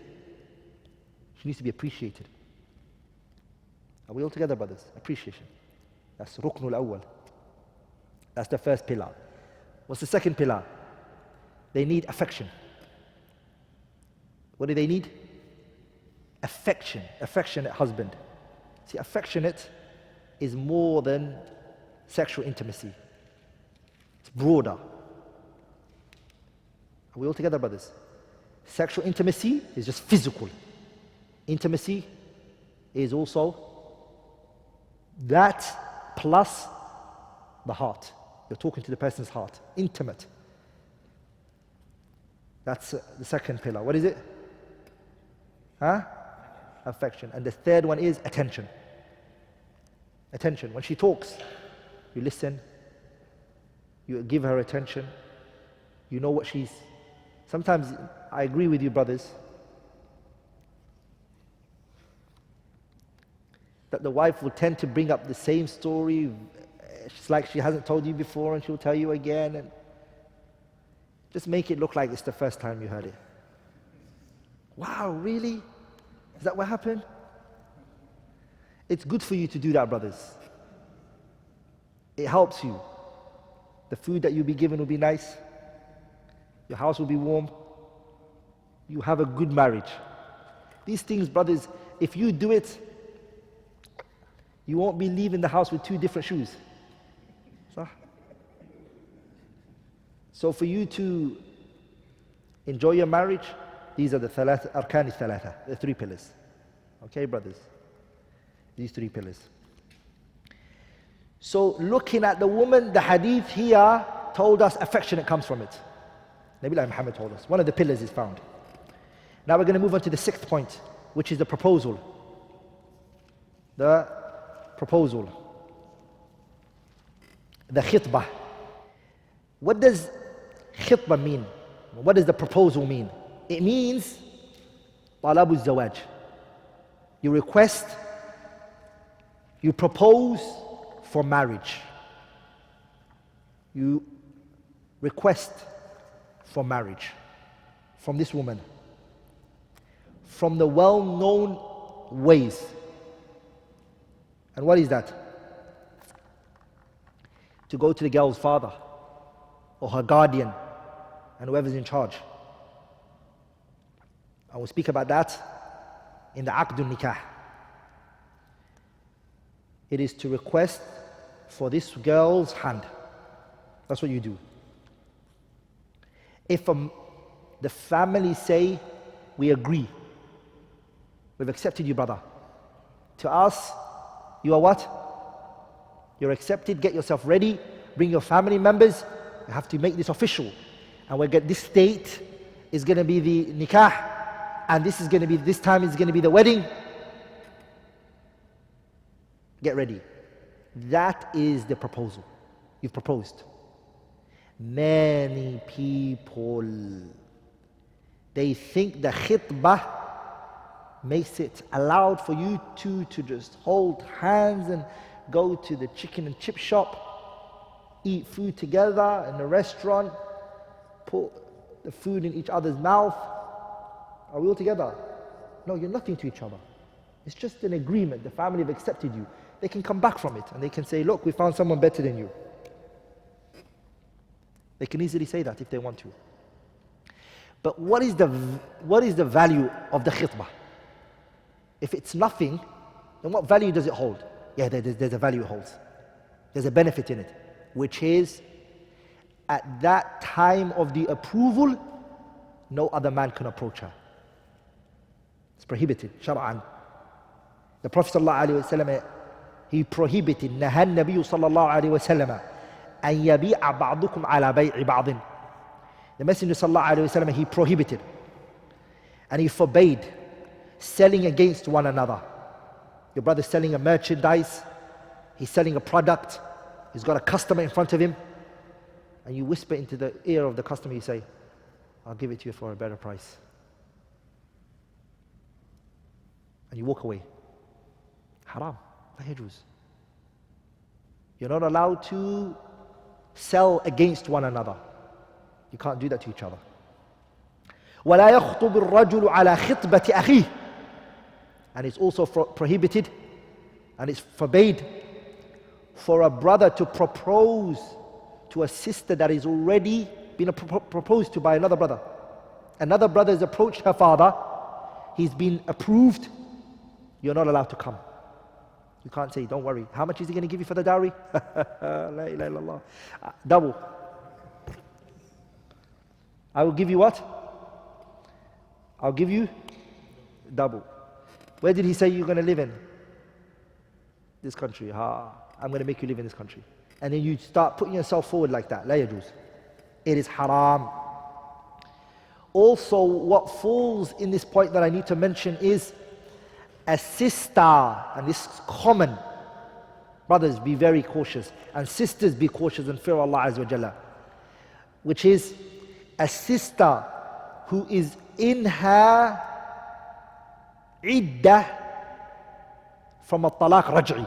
She needs to be appreciated. Are we all together, brothers? Appreciation. That's ruknul awwal. That's the first pillar. What's the second pillar? They need affection. What do they need? Affection. Affectionate husband. See, affectionate is more than sexual intimacy. It's broader. Are we all together, brothers? Sexual intimacy is just physical. Intimacy is also that plus the heart. You're talking to the person's heart. Intimate. That's the second pillar. What is it? Affection. And the third one is attention. Attention. When she talks, you listen. You give her attention. You know what she's... Sometimes, I agree with you, brothers, that the wife will tend to bring up the same story. It's like she hasn't told you before and she'll tell you again. And just make it look like it's the first time you heard it. Wow, really? Is that what happened? It's good for you to do that, brothers. It helps you. The food that you'll be given will be nice. Your house will be warm. You have a good marriage. These things, brothers, if you do it, you won't be leaving the house with two different shoes. So for you to enjoy your marriage, these are the arkan thalatha, the three pillars. Okay, brothers? These three pillars. So looking at the woman, the hadith here told us affectionate comes from it. Nabi Muhammad told us. One of the pillars is found. Now we're going to move on to the sixth point, which is the proposal. The proposal. The khitbah. What does khitbah mean? What does the proposal mean? It means talabu zawaj. You request, you propose for marriage. You request for marriage from this woman. From the well-known ways. And what is that? To go to the girl's father or her guardian and whoever's in charge. I will speak about that in the Aqdun Nikah. It is to request for this girl's hand. That's what you do. If the family say, we agree, we've accepted you, brother. To us, you are what? You're accepted, get yourself ready, bring your family members, you have to make this official. And we'll get this date is going to be the nikah, and this time is going to be the wedding. Get ready. That is the proposal. You've proposed. Many people, they think the khitbah makes it allowed for you two to just hold hands and go to the chicken and chip shop, eat food together in a restaurant, put the food in each other's mouth. Are we all together? No, you're nothing to each other. It's just an agreement. The family have accepted you. They can come back from it and they can say, look, we found someone better than you. They can easily say that if they want to. But what is the value of the khitbah? If it's nothing, then what value does it hold? Yeah, there's a value it holds. There's a benefit in it, which is at that time of the approval, no other man can approach her. It's prohibited, shar'an. The Prophet ﷺ, he prohibited, نهى النبي صلى الله عليه وسلم أن يبيع بعضكم على بيع بعض. The Messenger صلى الله عليه وسلم, he prohibited and he forbade selling against one another. Your brother's selling a merchandise, he's selling a product, he's got a customer in front of him, and you whisper into the ear of the customer, you say, I'll give it to you for a better price. And you walk away. Haram. La yajuz. You're not allowed to sell against one another. You can't do that to each other. وَلَا يَخْطُبُ الرَّجُلُ عَلَى خِطْبَةِ أَخِيهِ. And it's also prohibited and it's forbade for a brother to propose to a sister that is already been proposed to by another brother. Another brother has approached her father, he's been approved, you're not allowed to come. You can't say, don't worry, how much is he going to give you for the dowry? La ilaha illallah. Double. I will give you what? I'll give you double. Where did he say you're going to live in? This country. I'm going to make you live in this country. And then you start putting yourself forward like that. La yajuz. It is haram. Also, what falls in this point that I need to mention is a sister, and this is common. Brothers, be very cautious. And sisters, be cautious and fear Allah Azza wa Jalla. Which is a sister who is in her iddah from a talaq raj'i.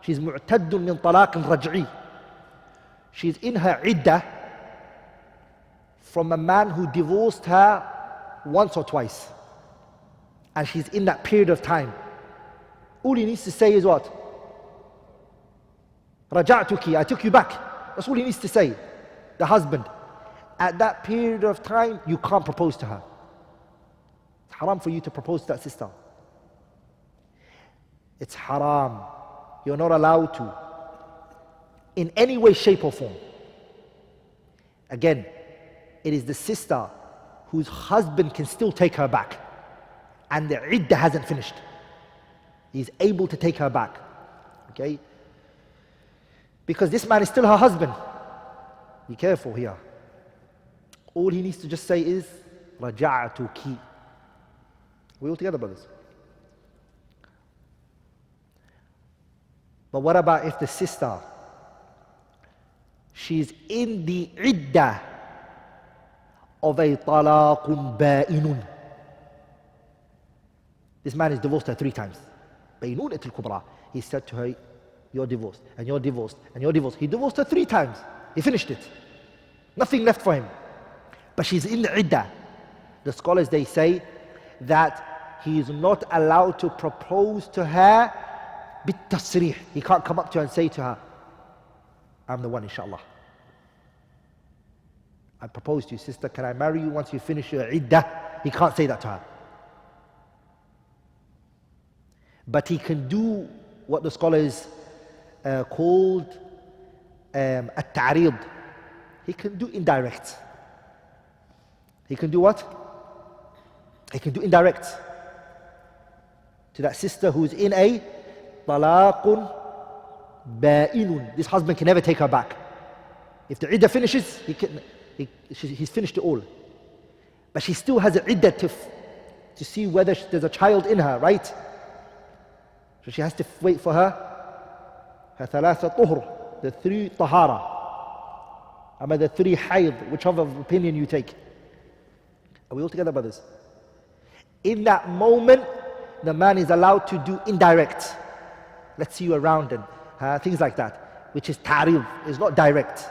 She's mu'taddun min talaq raj'i. She's in her iddah from a man who divorced her once or twice. And she's in that period of time. All he needs to say is what? Raja'tuki, I took you back. That's all he needs to say, the husband. at that period of time, you can't propose to her. It's haram for you to propose to that sister. It's haram. You're not allowed to, in any way, shape or form. Again, it is the sister whose husband can still take her back, and the iddah hasn't finished. He's able to take her back. Okay? Because this man is still her husband. Be careful here. All he needs to just say is, Raja'atuki. We all together, brothers? But what about if the sister, she's in the iddah of a talaqun ba'inun? This man is divorced her 3 times. Ba'inun al kubra. He said to her, you're divorced, and you're divorced, and you're divorced. He divorced her 3 times. He finished it. Nothing left for him. But she's in the iddah. The scholars, they say that he is not allowed to propose to her bit-tasrih. He can't come up to her and say to her, I'm the one, inshallah. I propose to you, sister, can I marry you once you finish your iddah? He can't say that to her. But he can do what the scholars called at-ta'rid. He can do indirect. He can do what? He can do indirect. To that sister who's in a talaqun ba'inun. This husband can never take her back. If the iddah finishes, he's finished it all. But she still has an iddah to see whether there's a child in her, right? So she has to wait for her thalatha tuhr, the 3 tahara, the 3 hayd, whichever opinion you take. Are we all together, brothers? In that moment, the man is allowed to do indirect. Let's see you around and things like that, which is ta'rid, is not direct.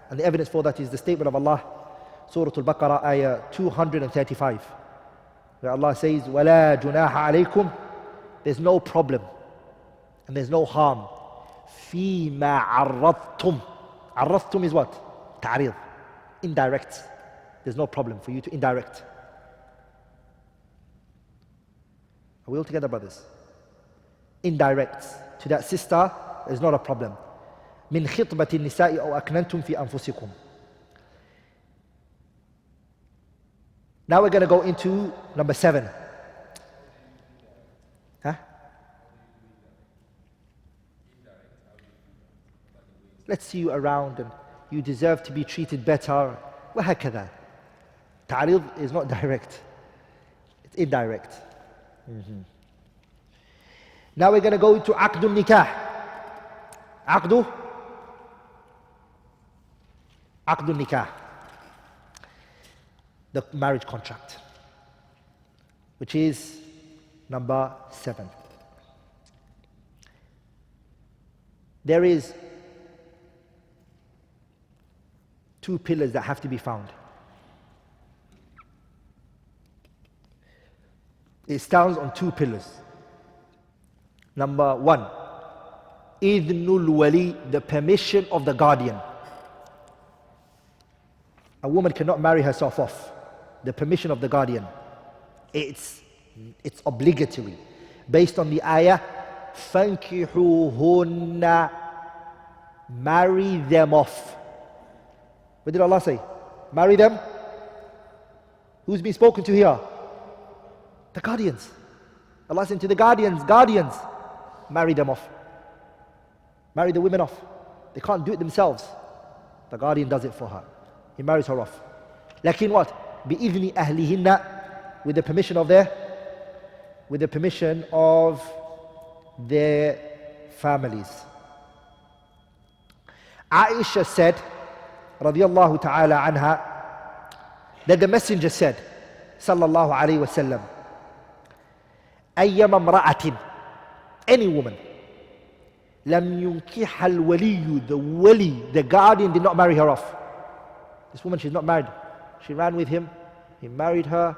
And the evidence for that is the statement of Allah, Surah Al-Baqarah, ayah 235, where Allah says, وَلَا جُنَاحَ عَلَيْكُمْ. There's no problem and there's no harm. فِيمَا عَرَّضْتُمْ. عَرَّضْتُمْ is what? Ta'rid. Indirect. There's no problem for you to indirect. Are we all together, brothers? Indirect. To that sister, there's not a problem. مِنْ خِطْبَةِ النِّسَاءِ أَوْ أَكْنَنْتُمْ فِي أَنفُسِكُمْ. Now we're going to go into number 7. Let's see you around and you deserve to be treated better. وهكذا. Ta'rid is not direct. It's indirect. Now we're going to go into Aqdul Nikah. Aqdul Nikah. The marriage contract, which is number 7. There is 2 pillars that have to be found. It stands on 2 pillars. Number 1, Idnul Wali, the permission of the guardian. A woman cannot marry herself off. The permission of the guardian. It's obligatory. Based on the ayah, فَانْكِحُوهُنَّ, marry them off. What did Allah say? Marry them? Who's been spoken to here? The guardians. Allah said to the guardians, marry them off. Marry the women off. They can't do it themselves. The guardian does it for her. He marries her off. Lakin what? بِإِذْنِ أَهْلِهِنَّ, with the permission of their families. Aisha said, radiyallahu ta'ala anha, that the messenger said, sallallahu alayhi wa sallam, أَيَّمَ امْرَأَةٍ, any woman, لَمْ يُنْكِحَ الْوَلِيُّ, the wali, the guardian did not marry her off. This woman, she's not married. She ran with him, he married her,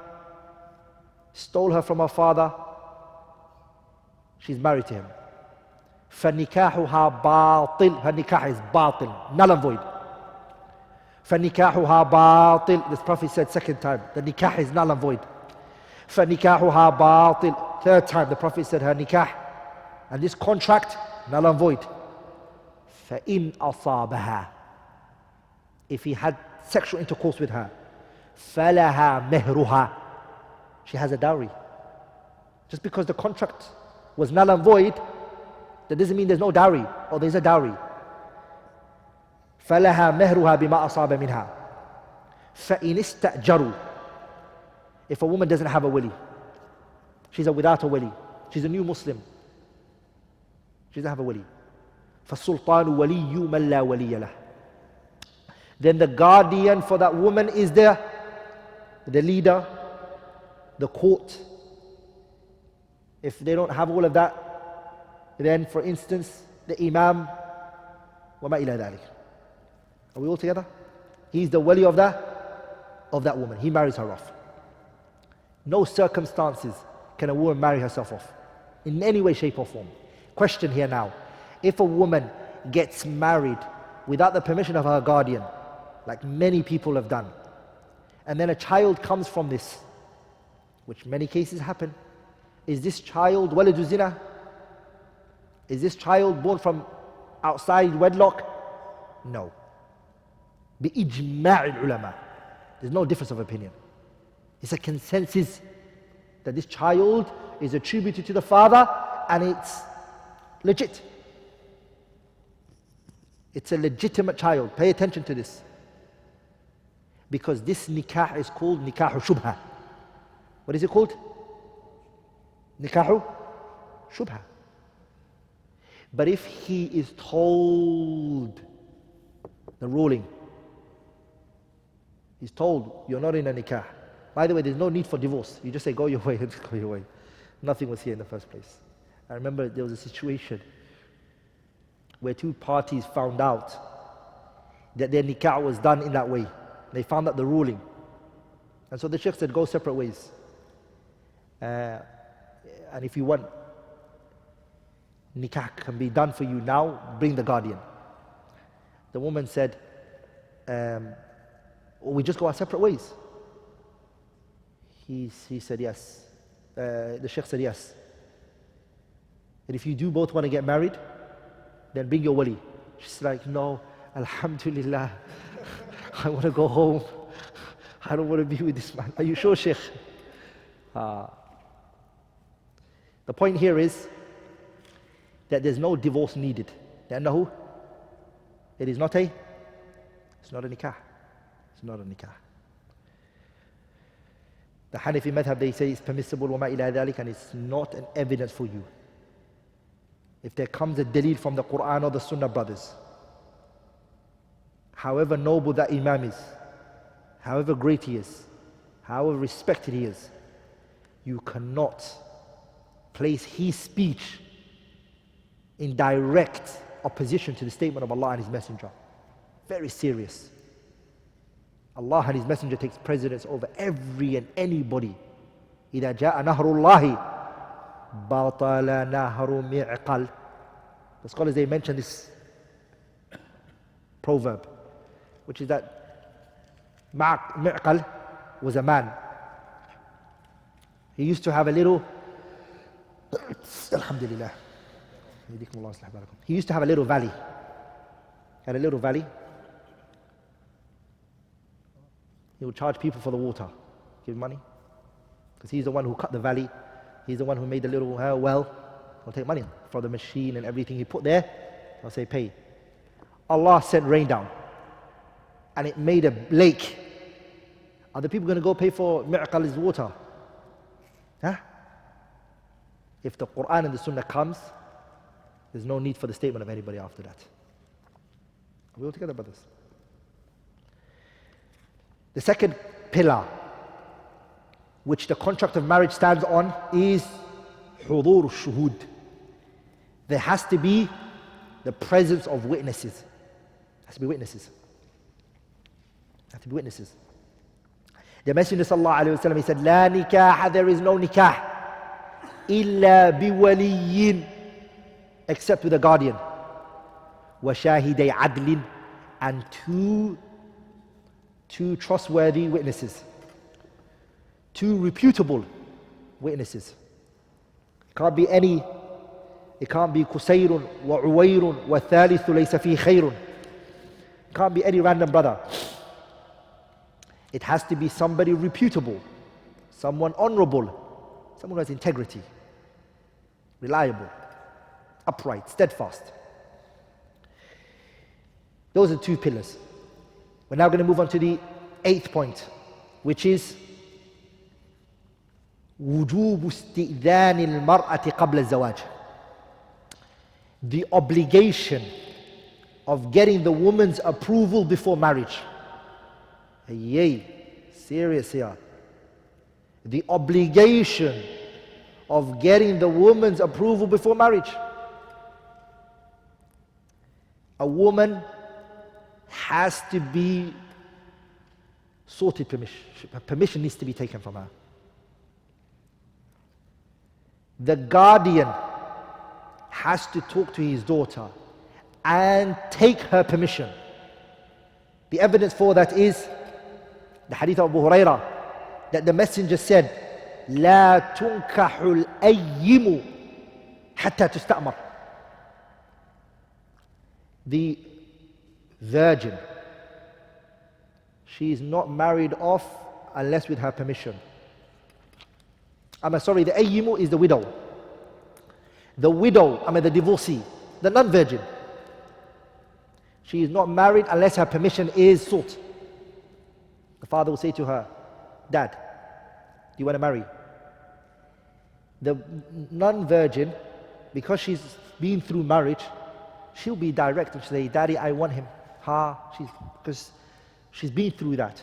stole her from her father. She's married to him. فَنِكَاحُهَا بَاطِل, her nikah is batil, null and void. فَنِكَاحُهَا بَاطِل. This Prophet said second time, the nikah is null and void. فَنِكَاحُهَا بَاطِل. Third time, the Prophet said her nikah, and this contract, null and void. فَإِنْ أَصَابَهَا. If he had sexual intercourse with her, فَلَهَا مَهْرُهَا. She has a dowry. Just because the contract was null and void, that doesn't mean there's no dowry, or there's a dowry. فَلَهَا مَهْرُهَا بِمَا أَصَابَ مِنْهَا فَإِنِ اسْتَأْجَرُوا. If a woman doesn't have a wali, she's without a wali, she's a new Muslim, she doesn't have a wali, فَالسُّلْطَانُ وَلِيُّ مَنْ لَا وَلِيَّ لَهُ. Then the guardian for that woman is the leader, the court. If they don't have all of that, then for instance, the imam, وَمَا إِلَى ذَلِكَ. Are we all together? He's the wali of that woman. He marries her off. No circumstances can a woman marry herself off, in any way, shape or form. Question here now, if a woman gets married without the permission of her guardian, like many people have done, and then a child comes from this, which many cases happen, is this child waladu zina? Is this child born from outside wedlock? No. بِإِجْمَاعِ الْعُلَمَاء. There's no difference of opinion. It's a consensus that this child is attributed to the father, and it's legit. It's a legitimate child. Pay attention to this. Because this nikah is called nikahu shubha. What is it called? Nikahu shubha. But if he is told the ruling, he's told, you're not in a nikah. By the way, there's no need for divorce. You just say, go your way, just go your way. Nothing was here in the first place. I remember there was a situation where two parties found out that their nikah was done in that way. They found out the ruling. And so the sheikh said, go separate ways. And if you want, nikah can be done for you now, bring the guardian. The woman said, we just go our separate ways. He said yes. The sheikh said yes. And if you do both want to get married, then bring your wali. She's like, no, alhamdulillah, I want to go home. I don't want to be with this man. Are you sure, sheikh? The point here is that there's no divorce needed. لأنه it is not a nikah. It's not a nikah. The Hanafi madhab, they say it's permissible, وَمَا إِلَى ذَلِكَ, and it's not an evidence for you. If there comes a dalil from the Quran or the Sunnah, brothers, however noble that imam is, however great he is, however respected he is, you cannot place his speech in direct opposition to the statement of Allah and His Messenger. Very serious. Allah and His Messenger takes precedence over every and anybody. إِذَا جَاءَ نَهْرُ اللَّهِ بَطَلَ نَهْرُ مِعْقَلٍ. The scholars, they mention this proverb, which is that Mi'qal was a man. He used to have a little Alhamdulillah. He used to have a little valley. Had a little valley. He would charge people for the water, give money, because he's the one who cut the valley. He's the one who made the little well. He'll take money for the machine and everything he put there. I'll say pay. Allah sent rain down, and it made a lake. Are the people going to go pay for Mi'qal's water? Huh? If the Quran and the Sunnah comes, there's no need for the statement of anybody after that. Are we all together, brothers? The second pillar which the contract of marriage stands on is hudur shuhud. There has to be the presence of witnesses. There has to be witnesses. There have to be witnesses. The Messenger sallallahu alayhi wa sallam, he said, La nikah, there is no nikah, illa biwaliyin, except with a guardian. Wa shahidai adlin, and two 2 trustworthy witnesses, 2 reputable witnesses. It can't be any, it can't be Qusayrun wa Uwayrun wa Thalithu laysa fi khayrun. It can't be any random brother. It has to be somebody reputable, someone honorable, someone who has integrity, reliable, upright, steadfast. Those are 2 pillars. We're now going to move on to the 8th point, which is وجوب استئذان المرأة قبل الزواج. The obligation of getting the woman's approval before marriage. Yay, serious here. The obligation of getting the woman's approval before marriage. A woman has to be sorted permission. Permission needs to be taken from her. The guardian has to talk to his daughter and take her permission. The evidence for that is the hadith of Abu Hurairah, that the messenger said, لا تنكح الأيم حتى تستأمر. The virgin, she is not married off unless with her permission. The ayyimu is the widow. The widow, the divorcee, the non-virgin. She is not married unless her permission is sought. The father will say to her, Dad, do you want to marry? The non-virgin, because she's been through marriage, she'll be direct and say, Daddy, I want him. Because she's been through that.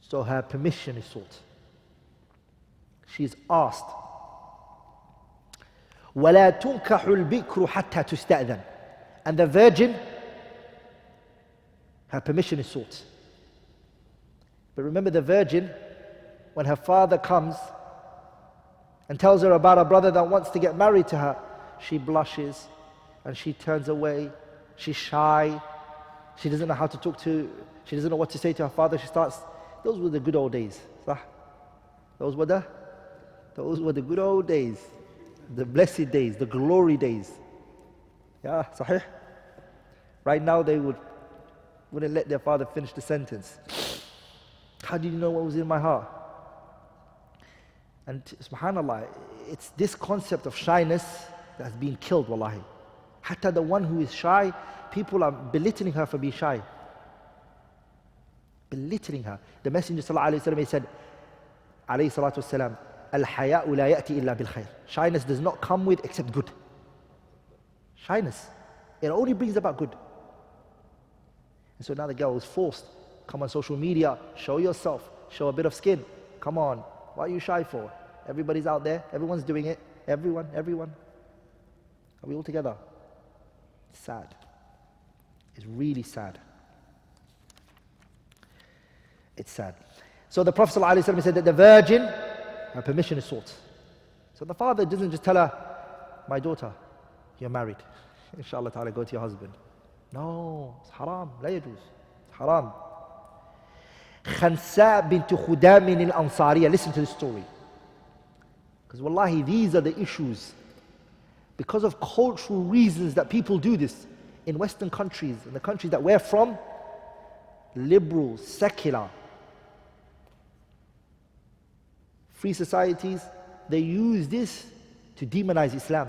So her permission is sought. She's asked. وَلَا تُنْكَحُ الْبِكْرُ حَتَّى تُسْتَأْذَنْ. And the virgin, her permission is sought. But remember, the virgin, when her father comes and tells her about a brother that wants to get married to her, she blushes and she turns away. She's shy. She doesn't know how to talk to, she doesn't know what to say to her father. She starts, those were the good old days. Those were the good old days. The blessed days, the glory days. Yeah, sahih. Right now they wouldn't let their father finish the sentence. How did you know what was in my heart? And subhanAllah, it's this concept of shyness that has been killed, wallahi. Hatta the one who is shy, people are belittling her for being shy. Belittling her. The Messenger sallallahu alayhi wa sallam, he said, alayhi salatu wasalam, Al-haya'u la ya'ti illa bil khayr. Shyness does not come with except good. Shyness. It only brings about good. And so now the girl is forced. Come on social media, show yourself, show a bit of skin. Come on, what are you shy for? Everybody's out there, everyone's doing it. Everyone. Are we all together? It's sad. It's really sad. It's sad. So the Prophet ﷺ said that the virgin, her permission is sought. So the father doesn't just tell her, my daughter, you're married. Inshallah ta'ala, go to your husband. No, it's haram. La yajuz. It's haram. Khansa bint Khudamin al-Ansariya. Listen to this story. Because wallahi, these are the issues. Because of cultural reasons that people do this in Western countries, in the countries that we're from, liberal, secular, free societies, they use this to demonize Islam.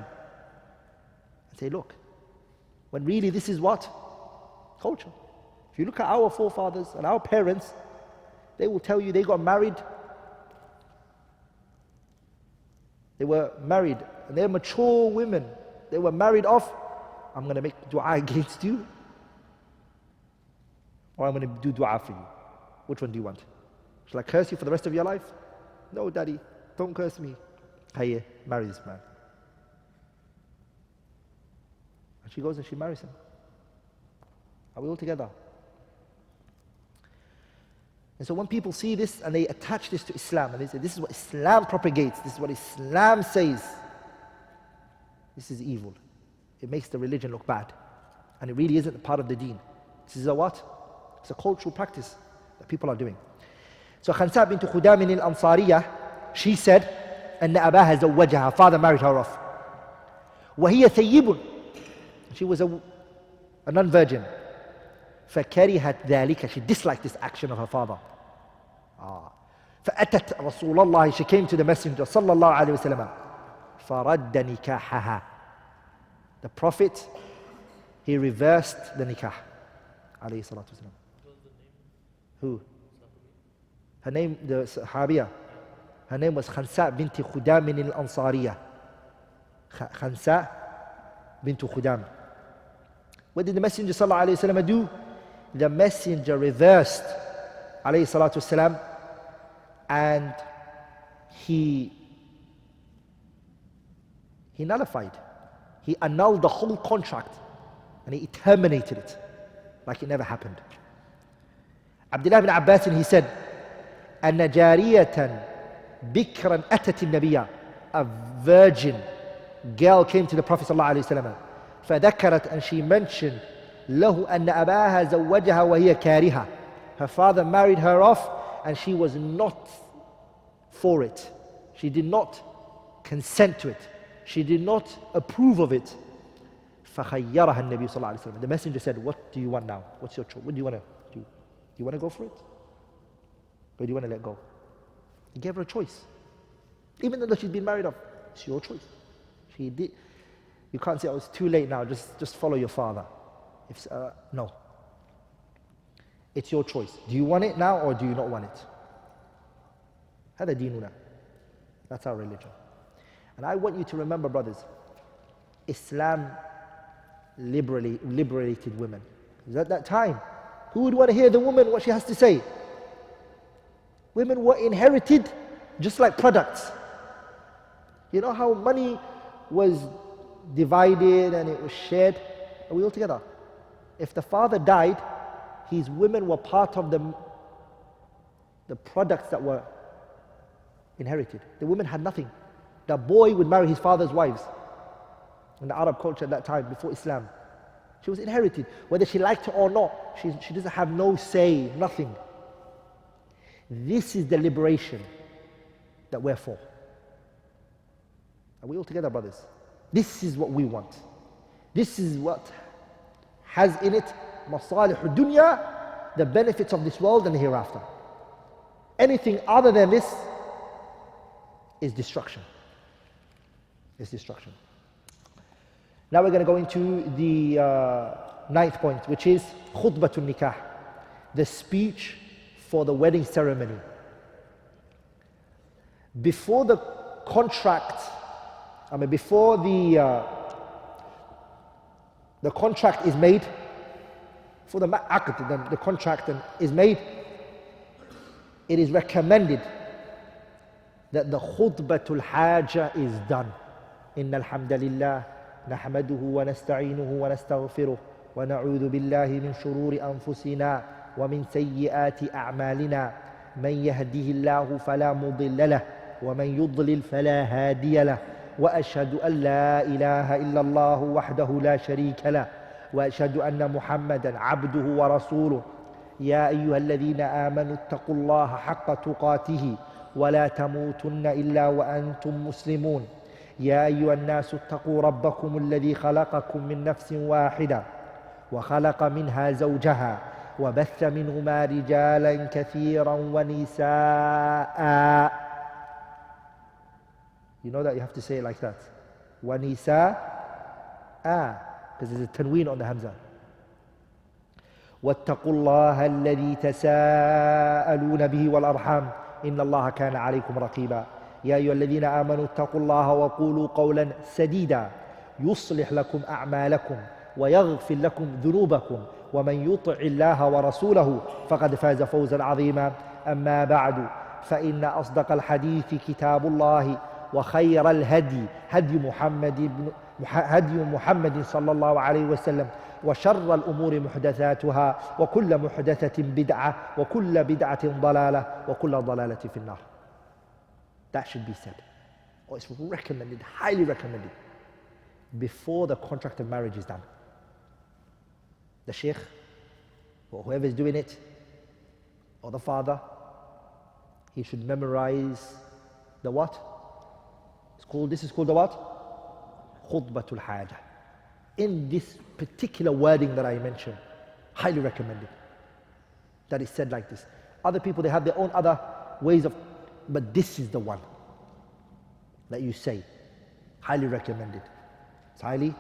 And say, look, when really this is what? Culture. If you look at our forefathers and our parents, they will tell you they got married. They were married, and they're mature women. They were married off. I'm going to make dua against you, or I'm going to do dua for you. Which one do you want? Shall I curse you for the rest of your life? No, Daddy, don't curse me. Hey, marry this man. And she goes and she marries him. Are we all together? And so when people see this and they attach this to Islam and they say, this is what Islam propagates, this is what Islam says, this is evil. It makes the religion look bad. And it really isn't a part of the deen. This is a what? It's a cultural practice that people are doing. So Khansa bint Khudam al-Ansariyah, she said, أن أباها زوجها, her father married her off. وهي ثيب, she was a non-virgin. فكرهت ذلك, she disliked this action of her father. فأتت رسول الله, she came to the messenger صلى الله عليه وسلم فرد نكاحها. The Prophet, he reversed the nikah عليه الصلاة والسلام. Who? Her name, the Sahabiya, her name was Khansa bint Khudam al-Ansariyah. Khansa bint Khudam. What did the Messenger sallallahu alayhi wasallam do? The Messenger reversed alayhi salatu wasalam, and he nullified, he annulled the whole contract, and he terminated it like it never happened. Abdullah ibn Abbas, he said, أن جارية بكرا أتت النبي, a virgin girl came to the Prophet sallallahu alayhi wasallam. فذكرت, and she mentioned له أن أباها زوجها وهي كارهة. Her father married her off and she was not for it. She did not consent to it. She did not approve of it. فخيرها النبي صلى الله عليه وسلم. The messenger said, what do you want now? What's your choice? What do you want to do? Do you want to go for it? Or do you want to let go? He gave her a choice. Even though she's been married off, it's your choice. She did. You can't say, oh, it's too late now, just follow your father. No. It's your choice. Do you want it now or do you not want it? هذا ديننا. That's our religion. And I want you to remember, brothers, Islam liberated women. Because at that time, who would want to hear the woman, what she has to say? Women were inherited just like products. You know how money was divided and it was shared? Are we all together? If the father died, his women were part of the products that were inherited. The women had nothing. The boy would marry his father's wives. In the Arab culture at that time, before Islam, she was inherited. Whether she liked it or not, she doesn't have no say, nothing. This is the liberation that we're for. Are we all together, brothers? This is what we want. This is what has in it masalih dunya, the benefits of this world and the hereafter. Anything other than this is destruction. It's destruction. Now we're going to go into the ninth point, which is khutbatun nikah, the speech for the wedding ceremony. Before the contract, before the contract is made, for the aqd, the contract is made, it is recommended that the khutbatul haja is done. Inna alhamdulillah nahmaduhu wa nasta'inuhu wa nastaghfiruh wa na'udhu billahi min shururi anfusina wa min sayyiati a'malina man yahdihillahu fala mudilla lahu wa man yudlil fala hadiya lahu wa ashhadu an la ilaha illa Allah wahdahu la sharika lahu wa ashhadu anna Muhammadan abduhu wa rasuluh. يا أيها الذين آمنوا اتقوا الله حق تقاته ولا تموتن إلا وأنتم مسلمون. يا أيها الناس اتقوا ربكم الذي خلقكم من نفس واحدة وخلق منها زوجها وبث منهما رجالا كثيرا ونساء. You know that you have to say it like that. ونساء, because there's a tanween on the hamza. واتقوا الله الذي تساءلون به والأرحام إن الله كان عليكم رقيبا. يا أيها الذين آمنوا اتقوا الله وقولوا قولا سديدا يصلح لكم أعمالكم ويغفر لكم ذنوبكم ومن يطع الله ورسوله فقد فاز فوزا عظيما. أما بعد فإن أصدق الحديث كتاب الله وخير الهدي هدي محمد صلى الله عليه وسلم وشر الأمور محدثاتها وكل محدثة بدعة وكل بدعة ضلالة وكل ضلالة في النار. That should be said. Or it's recommended, highly recommended, before the contract of marriage is done. The sheikh But whoever is doing it, or the father, he should memorize the what? This is called the what? Khutbatul Haja. In this particular wording that I mentioned, highly recommended that it's said like this. Other people, they have their own other ways of, but this is the one that you say. Highly recommended. It's highly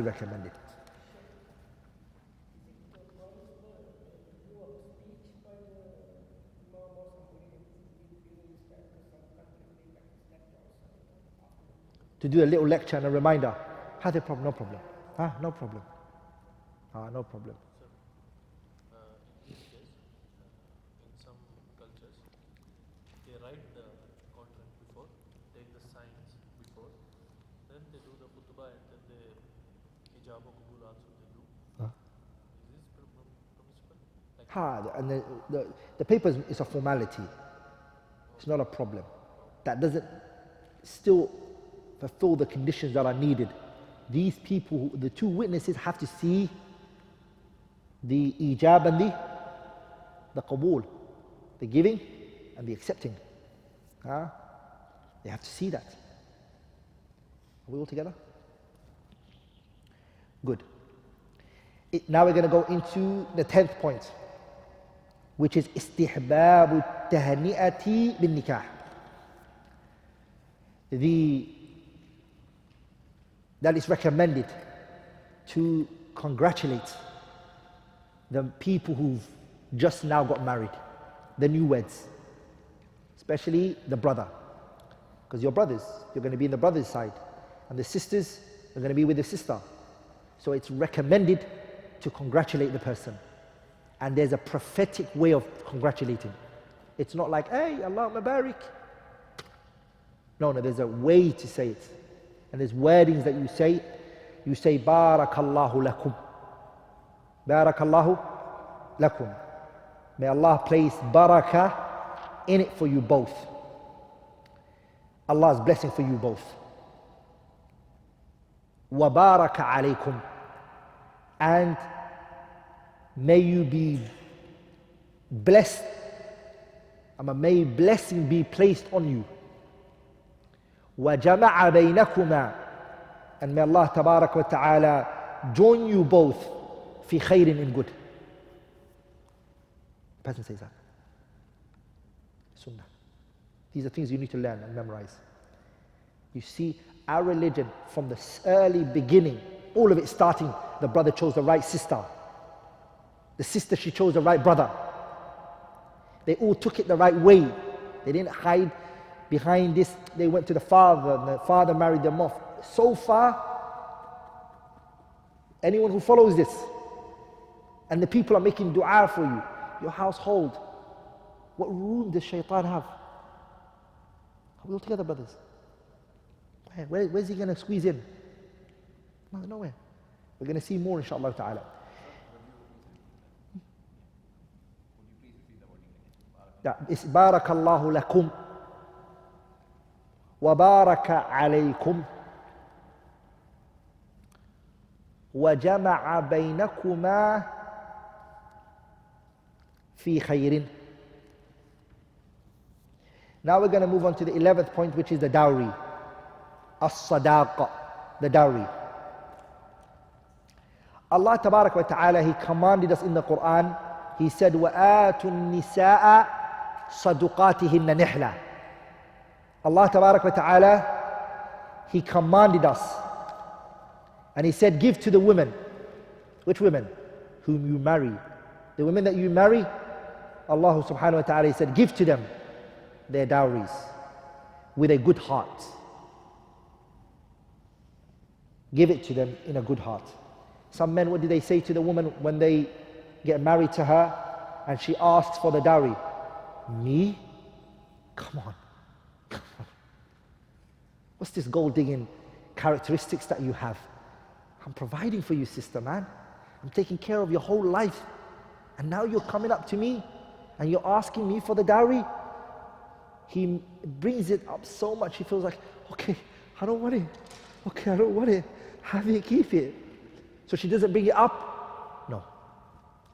recommended. To do a little lecture and a reminder. Had a problem? No problem. No problem. No problem. In this case, in some cultures, they write the contract before, take the signs before, then they do the khutbah and then the hijab or qabul also they do. Is this permissible? And the paper is a formality. It's not a problem. That doesn't still fulfill the conditions that are needed. These people, the two witnesses, have to see the ijab and the qabul, the giving and the accepting. They have to see that. Are we all together? Good. Now we're going to go into the 10th point, which is istihbab al-tahni'ati bin nikah. That is recommended to congratulate the people who've just now got married, the newlyweds, especially the brother. Because you're brothers, you're going to be in the brother's side, and the sisters are going to be with the sister. So it's recommended to congratulate the person. And there's a prophetic way of congratulating. It's not like, hey, Allah Mabarak. No, there's a way to say it. And there's wordings that you say. You say, Barakallahu lakum. Barakallahu lakum. May Allah place barakah in it for you both. Allah's blessing for you both. Wa baraka alaykum. And may you be blessed. May blessing be placed on you. وَجَمَعَ بَيْنَكُمَا. And may Allah tabarak wa ta'ala join you both fi khairin, in good. The person says that. Sunnah. These are things you need to learn and memorize. You see, our religion from the early beginning, all of it starting, the brother chose the right sister. The sister, she chose the right brother. They all took it the right way. They didn't hide behind this. They went to the father, and the father married them off. So far, anyone who follows this, and the people are making dua for you, your household, what room does shaitan have? Are we all together, brothers? Where's he going to squeeze in? Nowhere. We're going to see more, inshallah ta'ala. It's barakallahu lakum wa baraka alaykum wa jama'a baynakuma fi khayrin. Now we're going to move on to the 11th point, which is the dowry. As-sadaqa, the dowry. Allah tabarak wa ta'ala, He commanded us in the Quran. He said, وَآتُوا النِّسَاءَ صَدُقَاتِهِنَّ نِحْلًا. Allah tabarak wa ta'ala, He commanded us. And He said, give to the women. Which women? Whom you marry. The women that you marry, Allah subhanahu wa ta'ala, He said, give to them their dowries with a good heart. Give it to them in a good heart. Some men, what do they say to the woman when they get married to her and she asks for the dowry? Me? Come on. What's this gold digging characteristics that you have? I'm providing for you, sister, man. I'm taking care of your whole life. And now you're coming up to me and you're asking me for the dowry? He brings it up so much, he feels like, okay, I don't want it. Okay, I don't want it. Have it, keep it. So she doesn't bring it up? No.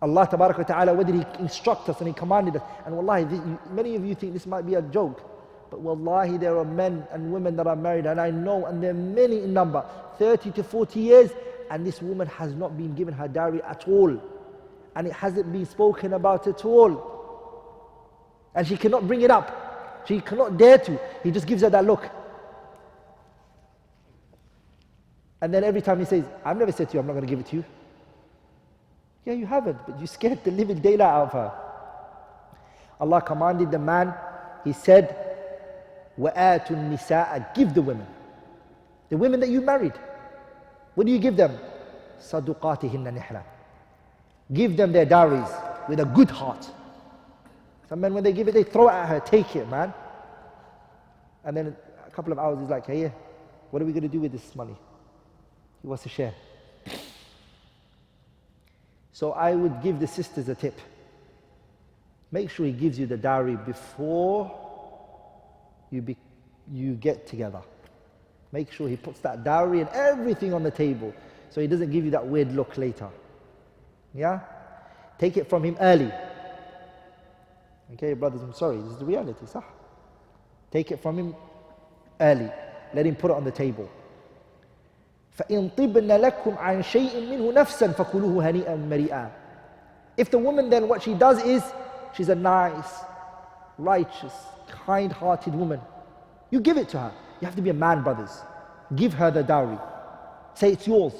Allah Tabaraka wa Ta'ala, what did He instruct us and He commanded us? And wallahi, many of you think this might be a joke, but wallahi there are men and women that are married, and I know, and they're many in number, 30 to 40 years, and this woman has not been given her dowry at all. And it hasn't been spoken about at all. And she cannot bring it up. She cannot dare to. He just gives her that look. And then every time he says, I've never said to you, I'm not going to give it to you. Yeah, you haven't, but you scared the living daylight out of her. Allah commanded the man, He said, وَآتُ النِّسَاءَ, give the women that you married. What do you give them? صَدُقَاتِهِنَّ نِحْلًا, give them their dowries with a good heart. Some men, when they give it, they throw it at her, take it, man. And then a couple of hours, he's like, hey, what are we going to do with this money? He wants to share. So I would give the sisters a tip. Make sure he gives you the dowry before you get together. Make sure he puts that dowry and everything on the table, so he doesn't give you that weird look later. Yeah? Take it from him early. Okay, brothers, I'm sorry, this is the reality, sah. Take it from him early. Let him put it on the table. فَإِن طِبْنَ لَكُمْ عَنْ شَيْءٍ مِّنْهُ نَفْسًا فَكُلُوهُ هَنِيئًا مَرِيئًا. If the woman then, what she does is, she's a nice, righteous, kind-hearted woman, you give it to her. You have to be a man, brothers. Give her the dowry. Say it's yours.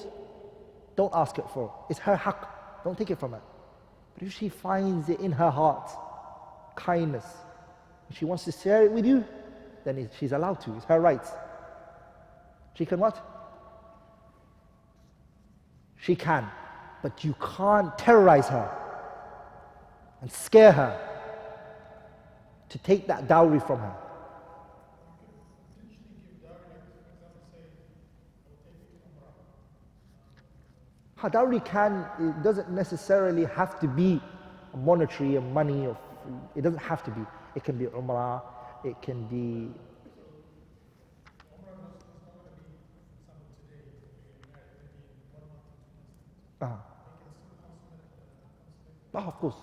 Don't ask it for. It's her haqq. Don't take it from her. But if she finds it in her heart, kindness, and she wants to share it with you, then she's allowed to. It's her right. She can what? She can. But you can't terrorize her and scare her to take that dowry from her. Dowry it doesn't necessarily have to be monetary and money, or it doesn't have to be. It can be umrah, it can be. Of course.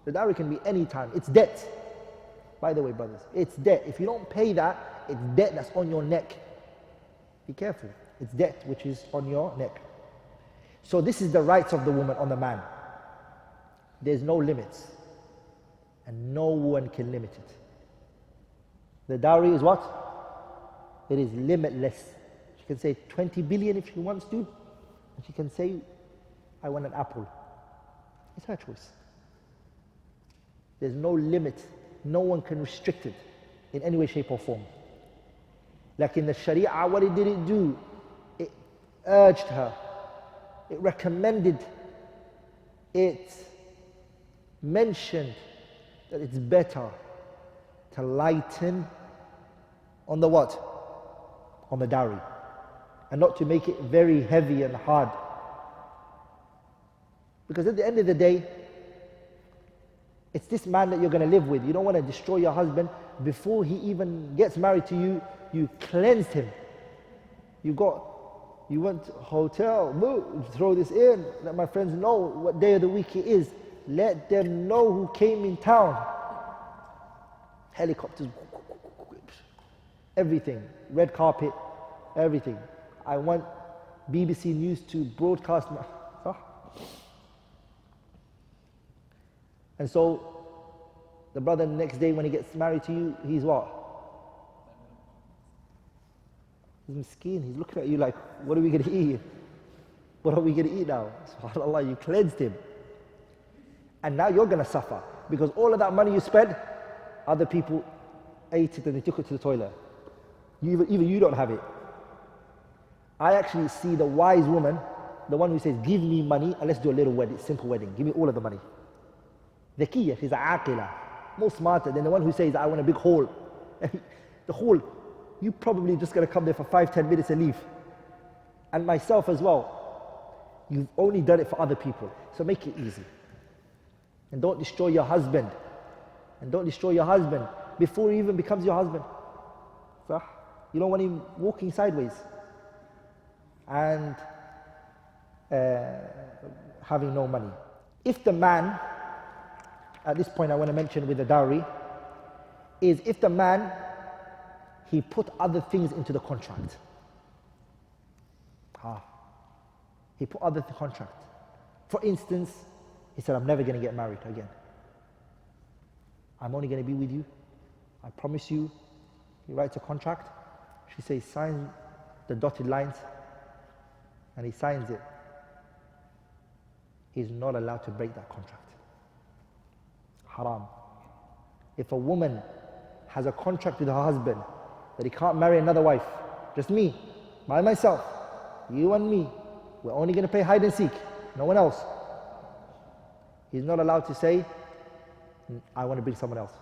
The dowry can be any time. It's debt. By the way, brothers, it's debt. If you don't pay that, it's debt that's on your neck. Be careful. It's debt which is on your neck. So this is the rights of the woman on the man. There's no limits. And no one can limit it. The dowry is what? It is limitless. She can say 20 billion if she wants to. And she can say, I want an apple. It's her choice. There's no limit. No one can restrict it in any way, shape or form. Like in the Sharia, what did it do? It urged her. It recommended, it mentioned that it's better to lighten on the what? On the dowry. And not to make it very heavy and hard. Because at the end of the day, it's this man that you're going to live with. You don't want to destroy your husband. Before he even gets married to you, you cleansed him. You went to a hotel, throw this in, let my friends know what day of the week it is. Let them know who came in town. Helicopters, everything, red carpet, everything. I want BBC News to broadcast. And so, the brother the next day when he gets married to you, he's what? He's miskeen. He's looking at you like, what are we going to eat? What are we going to eat now? SubhanAllah, you cleansed him. And now you're going to suffer. Because all of that money you spent, other people ate it and they took it to the toilet. Even you don't have it. I actually see the wise woman, the one who says, give me money and let's do a little wedding, simple wedding. Give me all of the money. Dhakiyya, she's a aqila. More smarter than the one who says, I want a big hall. The hall, you probably just going to come there for 5-10 minutes and leave. And myself as well. You've only done it for other people. So make it easy. And don't destroy your husband. And don't destroy your husband before he even becomes your husband. So, you don't want him walking sideways. And having no money. If the man, at this point I want to mention with the dowry, is if the man, he put other things into the contract. He put other contract. For instance, he said, I'm never going to get married again. I'm only going to be with you. I promise you. He writes a contract. She says, sign the dotted lines. And he signs it. He's not allowed to break that contract. Haram. If a woman has a contract with her husband that he can't marry another wife, just me, by myself, you and me, we're only going to play hide and seek, no one else. He's not allowed to say, I want to bring someone else.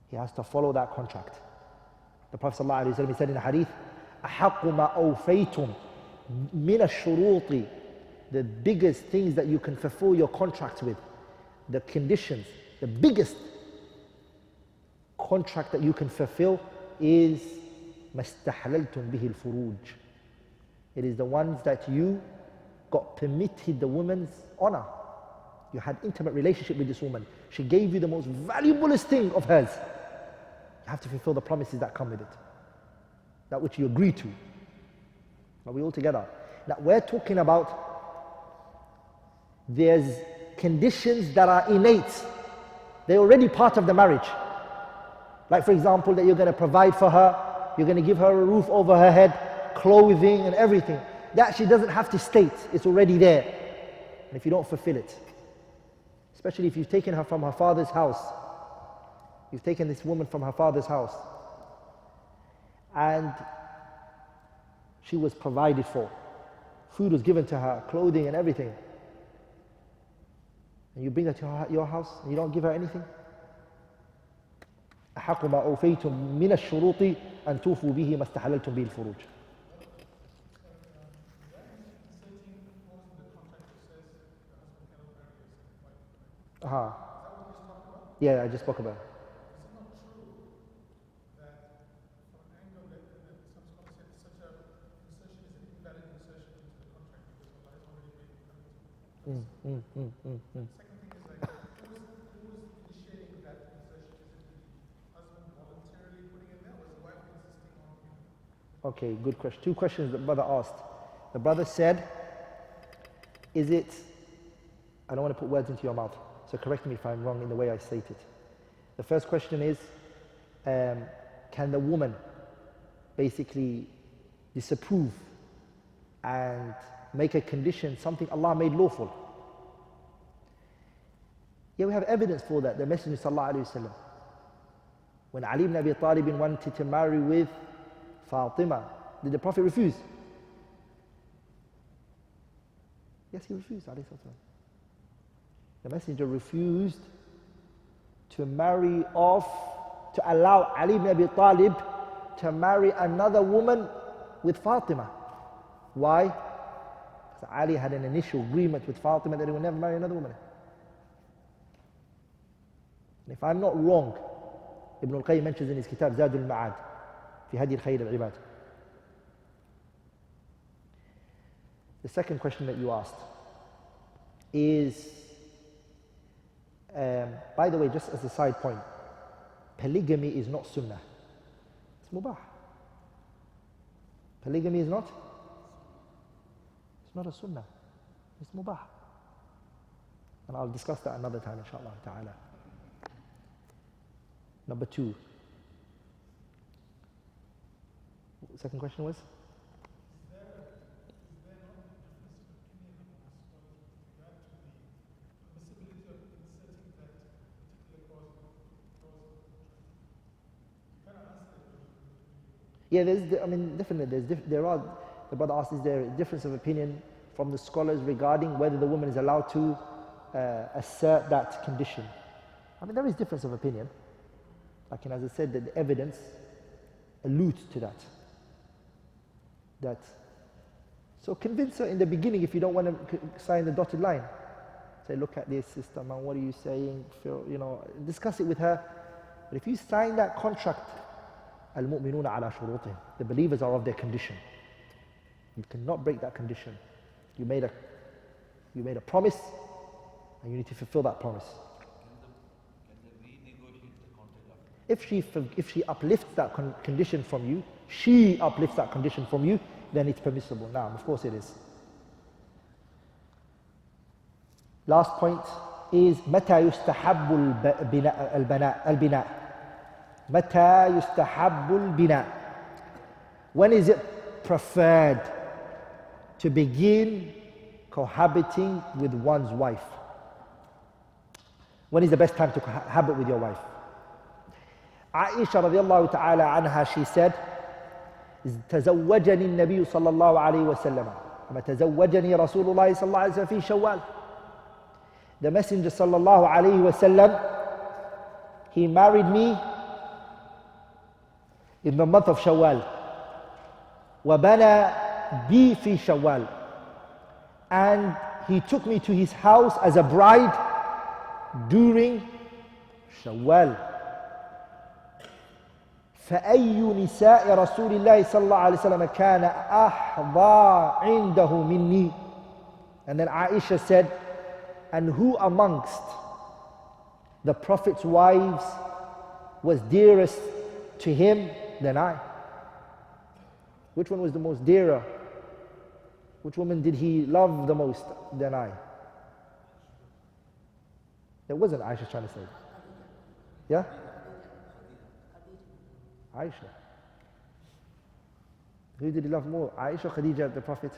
He has to follow that contract. The Prophet ﷺ said in a hadith, أَحَقُّ مَا أَوْفَيْتُمْ مِنَ الشُّرُوطِ. The biggest things that you can fulfill your contract with, the conditions, the biggest contract that you can fulfill is مَا اسْتَحْلَلْتُمْ بِهِ الْفُرُوجِ. It is the ones that you got permitted the woman's honor. You had intimate relationship with this woman. She gave you the most valuablest thing of hers. You have to fulfill the promises that come with it. That which you agree to. Are we all together? Now we're talking about there's conditions that are innate. They're already part of the marriage. Like for example, that you're going to provide for her, you're going to give her a roof over her head, clothing and everything. That she doesn't have to state, it's already there. And if you don't fulfill it, especially if you've taken her from her father's house, you've taken this woman from her father's house, and she was provided for, food was given to her, clothing and everything, and you bring her to your house and you don't give her anything. أحق ما أوفيتم من الشروط أن توفوا به ما استحللتم به الفروج. Yeah, I just spoke about it. Okay, good question. Two questions the brother asked. The brother said, is it, I don't want to put words into your mouth, so correct me if I'm wrong in the way I state it. The first question is, can the woman basically disapprove and make a condition something Allah made lawful? Yeah, we have evidence for that. The Messenger sallallahu alaihi wasallam, when Ali ibn Abi Talib wanted to marry with Fatima, did the Prophet refuse? Yes, he refused. The Messenger refused to marry off, to allow Ali ibn Abi Talib to marry another woman with Fatima. Why? Because Ali had an initial agreement with Fatima that he would never marry another woman. And if I'm not wrong, Ibn al-Qayyim mentions in his kitab Zad al-Ma'ad fi Hadi al-Khayr al-Ibad. The second question that you asked is, by the way, just as a side point, polygamy is not sunnah. It's mubah. Polygamy is not? It's not a sunnah. It's mubah. And I'll discuss that another time, inshallah ta'ala. Number two. Second question was? Yeah, definitely, there are, the brother asked, is there a difference of opinion from the scholars regarding whether the woman is allowed to assert that condition? There is difference of opinion. As I said, that the evidence alludes to that. So convince her in the beginning if you don't want to sign the dotted line. Say, look at this system and what are you saying? Discuss it with her. But if you sign that contract, al-mu'minuna ala shurutihim, the believers are of their condition. You cannot break that condition. You made a promise, And you need to fulfill that promise. Can they renegotiate the contract after? If she uplifts that condition from you, she uplifts that condition from you, then it's permissible. Now, of course it is. Last point is متى يستحب البناء. متى يستحب البناء. When is it preferred to begin cohabiting with one's wife? When is the best time to cohabit with your wife? Aisha radiallahu ta'ala anha, she said, تزوجني النبي صلى الله عليه وسلم كما تزوجني رسول الله صلى الله عليه وسلم في شوال. The Messenger صلى الله عليه وسلم, he married me in the month of Shawwal. وبنى بي في شوال. And he took me to his house as a bride during Shawwal. فأي نساء رسول الله صلى الله عليه وسلم كان أحظى عنده مني. And then Aisha said, and who amongst the Prophet's wives was dearest to him than I? Which one was the most dearer? Which woman did he love the most than I? It wasn't Aisha trying to say. Yeah? Aisha. Who did he love more? Aisha or Khadija, the Prophet?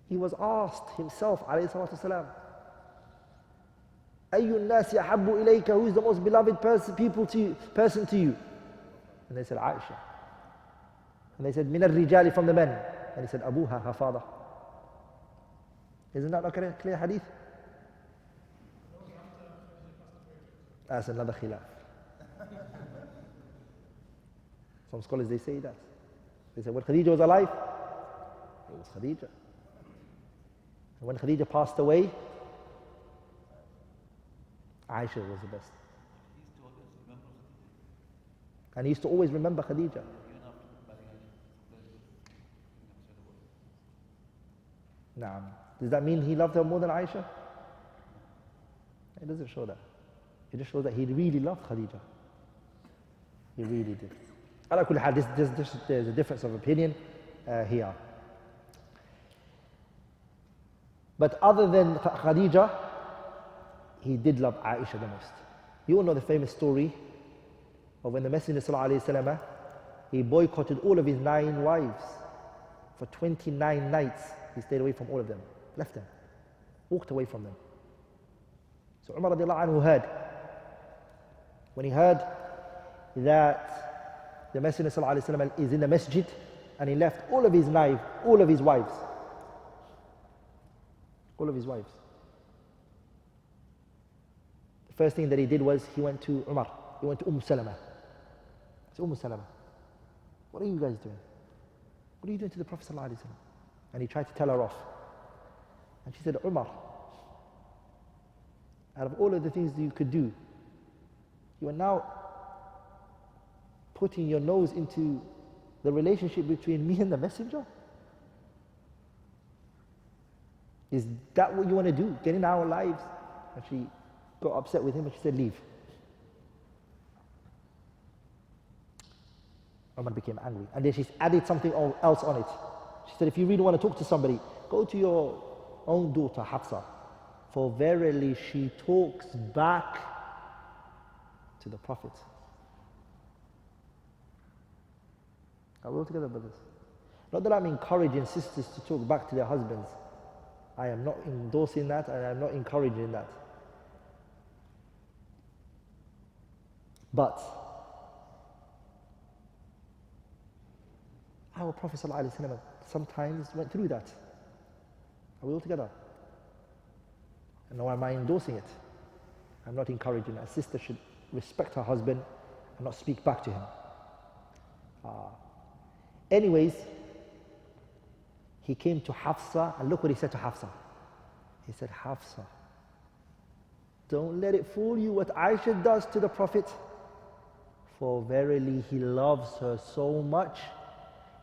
He was asked himself, alayhi salatu wasalam, أَيُّ النَّاسِ أَحَبُّ إِلَيْكَ, who is the most beloved person to you? And they said, Aisha. And they said, مِنَ الرِّجَالِ, from the men. And he said, Abuha, her father. Isn't that not a clear hadith? That's another khilaf. Some scholars, they say that. They say when Khadija was alive, it was Khadija. And when Khadija passed away, Aisha was the best. And he used to always remember Khadija. Naam. Does that mean he loved her more than Aisha? It doesn't show that. It just shows that he really loved Khadija. He really did. Ala kulli hal, there's a difference of opinion here. But other than Khadija, he did love Aisha the most. You all know the famous story of when the Messenger ﷺ, he boycotted all of his 9 wives. For 29 nights, he stayed away from all of them, left them, walked away from them. So Umar radiallahu anhu heard. When he heard that the Messenger ﷺ is in the masjid, and he left all of his wives. All of his wives. The first thing that he did was he went to Umar. He went to Salama. He said, Salama, what are you guys doing? What are you doing to the Prophet ﷺ? And he tried to tell her off. And she said, Umar, out of all of the things that you could do, you are now putting your nose into the relationship between me and the Messenger? Is that what you want to do? Get in our lives? And she got upset with him and she said, leave. Umar became angry. And then she added something else on it. She said, if you really want to talk to somebody, go to your own daughter, Hafsa. For verily she talks back to the Prophet. Are we all together, brothers? Not that I'm encouraging sisters to talk back to their husbands. I am not endorsing that and I'm not encouraging that. But our Prophet ﷺ sometimes went through that. Are we all together? And nor am I endorsing it. I'm not encouraging that. A sister should respect her husband and not speak back to him. Anyways, he came to Hafsa and look what he said to Hafsa. He said, Hafsa, don't let it fool you what Aisha does to the Prophet. For verily he loves her so much,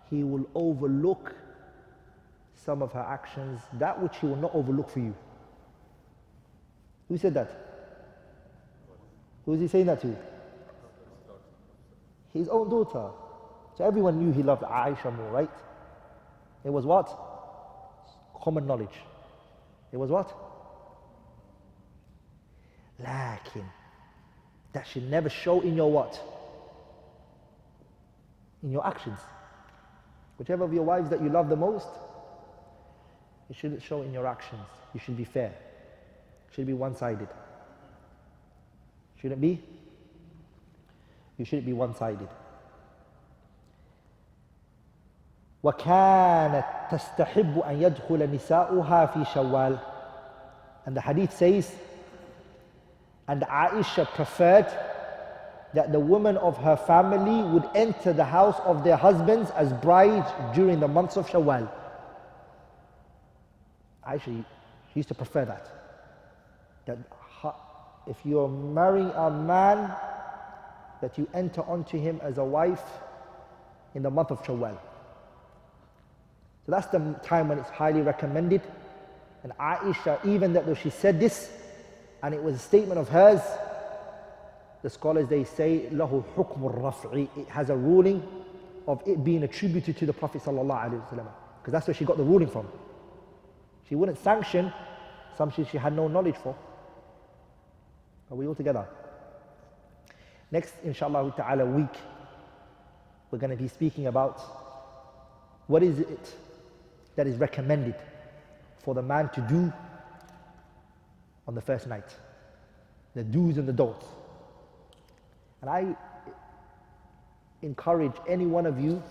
he will overlook some of her actions, that which he will not overlook for you. Who said that? Who is he saying that to? His own daughter. So everyone knew he loved Aisha more, right? It was what? Common knowledge. It was what? Lakin, that should never show in your what? In your actions. Whichever of your wives that you love the most, it shouldn't show in your actions. You should be fair. It should be one-sided. Shouldn't be? You shouldn't be one-sided. وَكَانَتْ تَسْتَحِبُّ أَنْ يَدْخُلَ نِسَاؤُهَا فِي شَوَّالٍ. And the hadith says, and Aisha preferred that the women of her family would enter the house of their husbands as brides during the months of Shawwal. Aisha, she used to prefer that. That if you're marrying a man, that you enter onto him as a wife in the month of Shawwal. So that's the time when it's highly recommended. And Aisha, even though she said this, and it was a statement of hers, the scholars, they say, له حكم الرفع. It has a ruling of it being attributed to the Prophet sallallahu alaihi wasallam, because that's where she got the ruling from. She wouldn't sanction something she had no knowledge for. Are we all together? Next, inshallah ta'ala, week, we're going to be speaking about what is it that is recommended for the man to do on the first night. The do's and the don'ts. And I encourage any one of you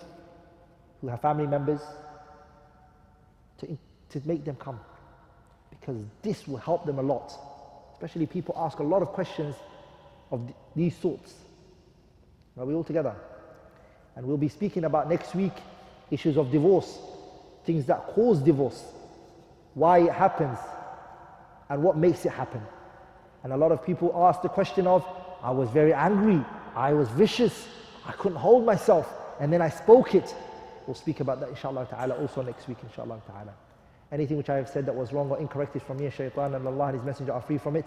who have family members to make them come, because this will help them a lot. Especially people ask a lot of questions of these sorts. Are we all together? And we'll be speaking about next week issues of divorce, things that cause divorce, why it happens, and what makes it happen. And a lot of people ask the question of, I was very angry, I was vicious, I couldn't hold myself, and then I spoke it. We'll speak about that inshallah ta'ala also next week inshallah ta'ala. Anything which I have said that was wrong or incorrect is from me and shaitan, and Allah and His Messenger are free from it.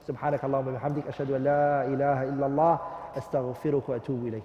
Subhanakallahumma bihamdik, ashhadu an la ilaha illallah, astaghfiruka wa atubu ilayk.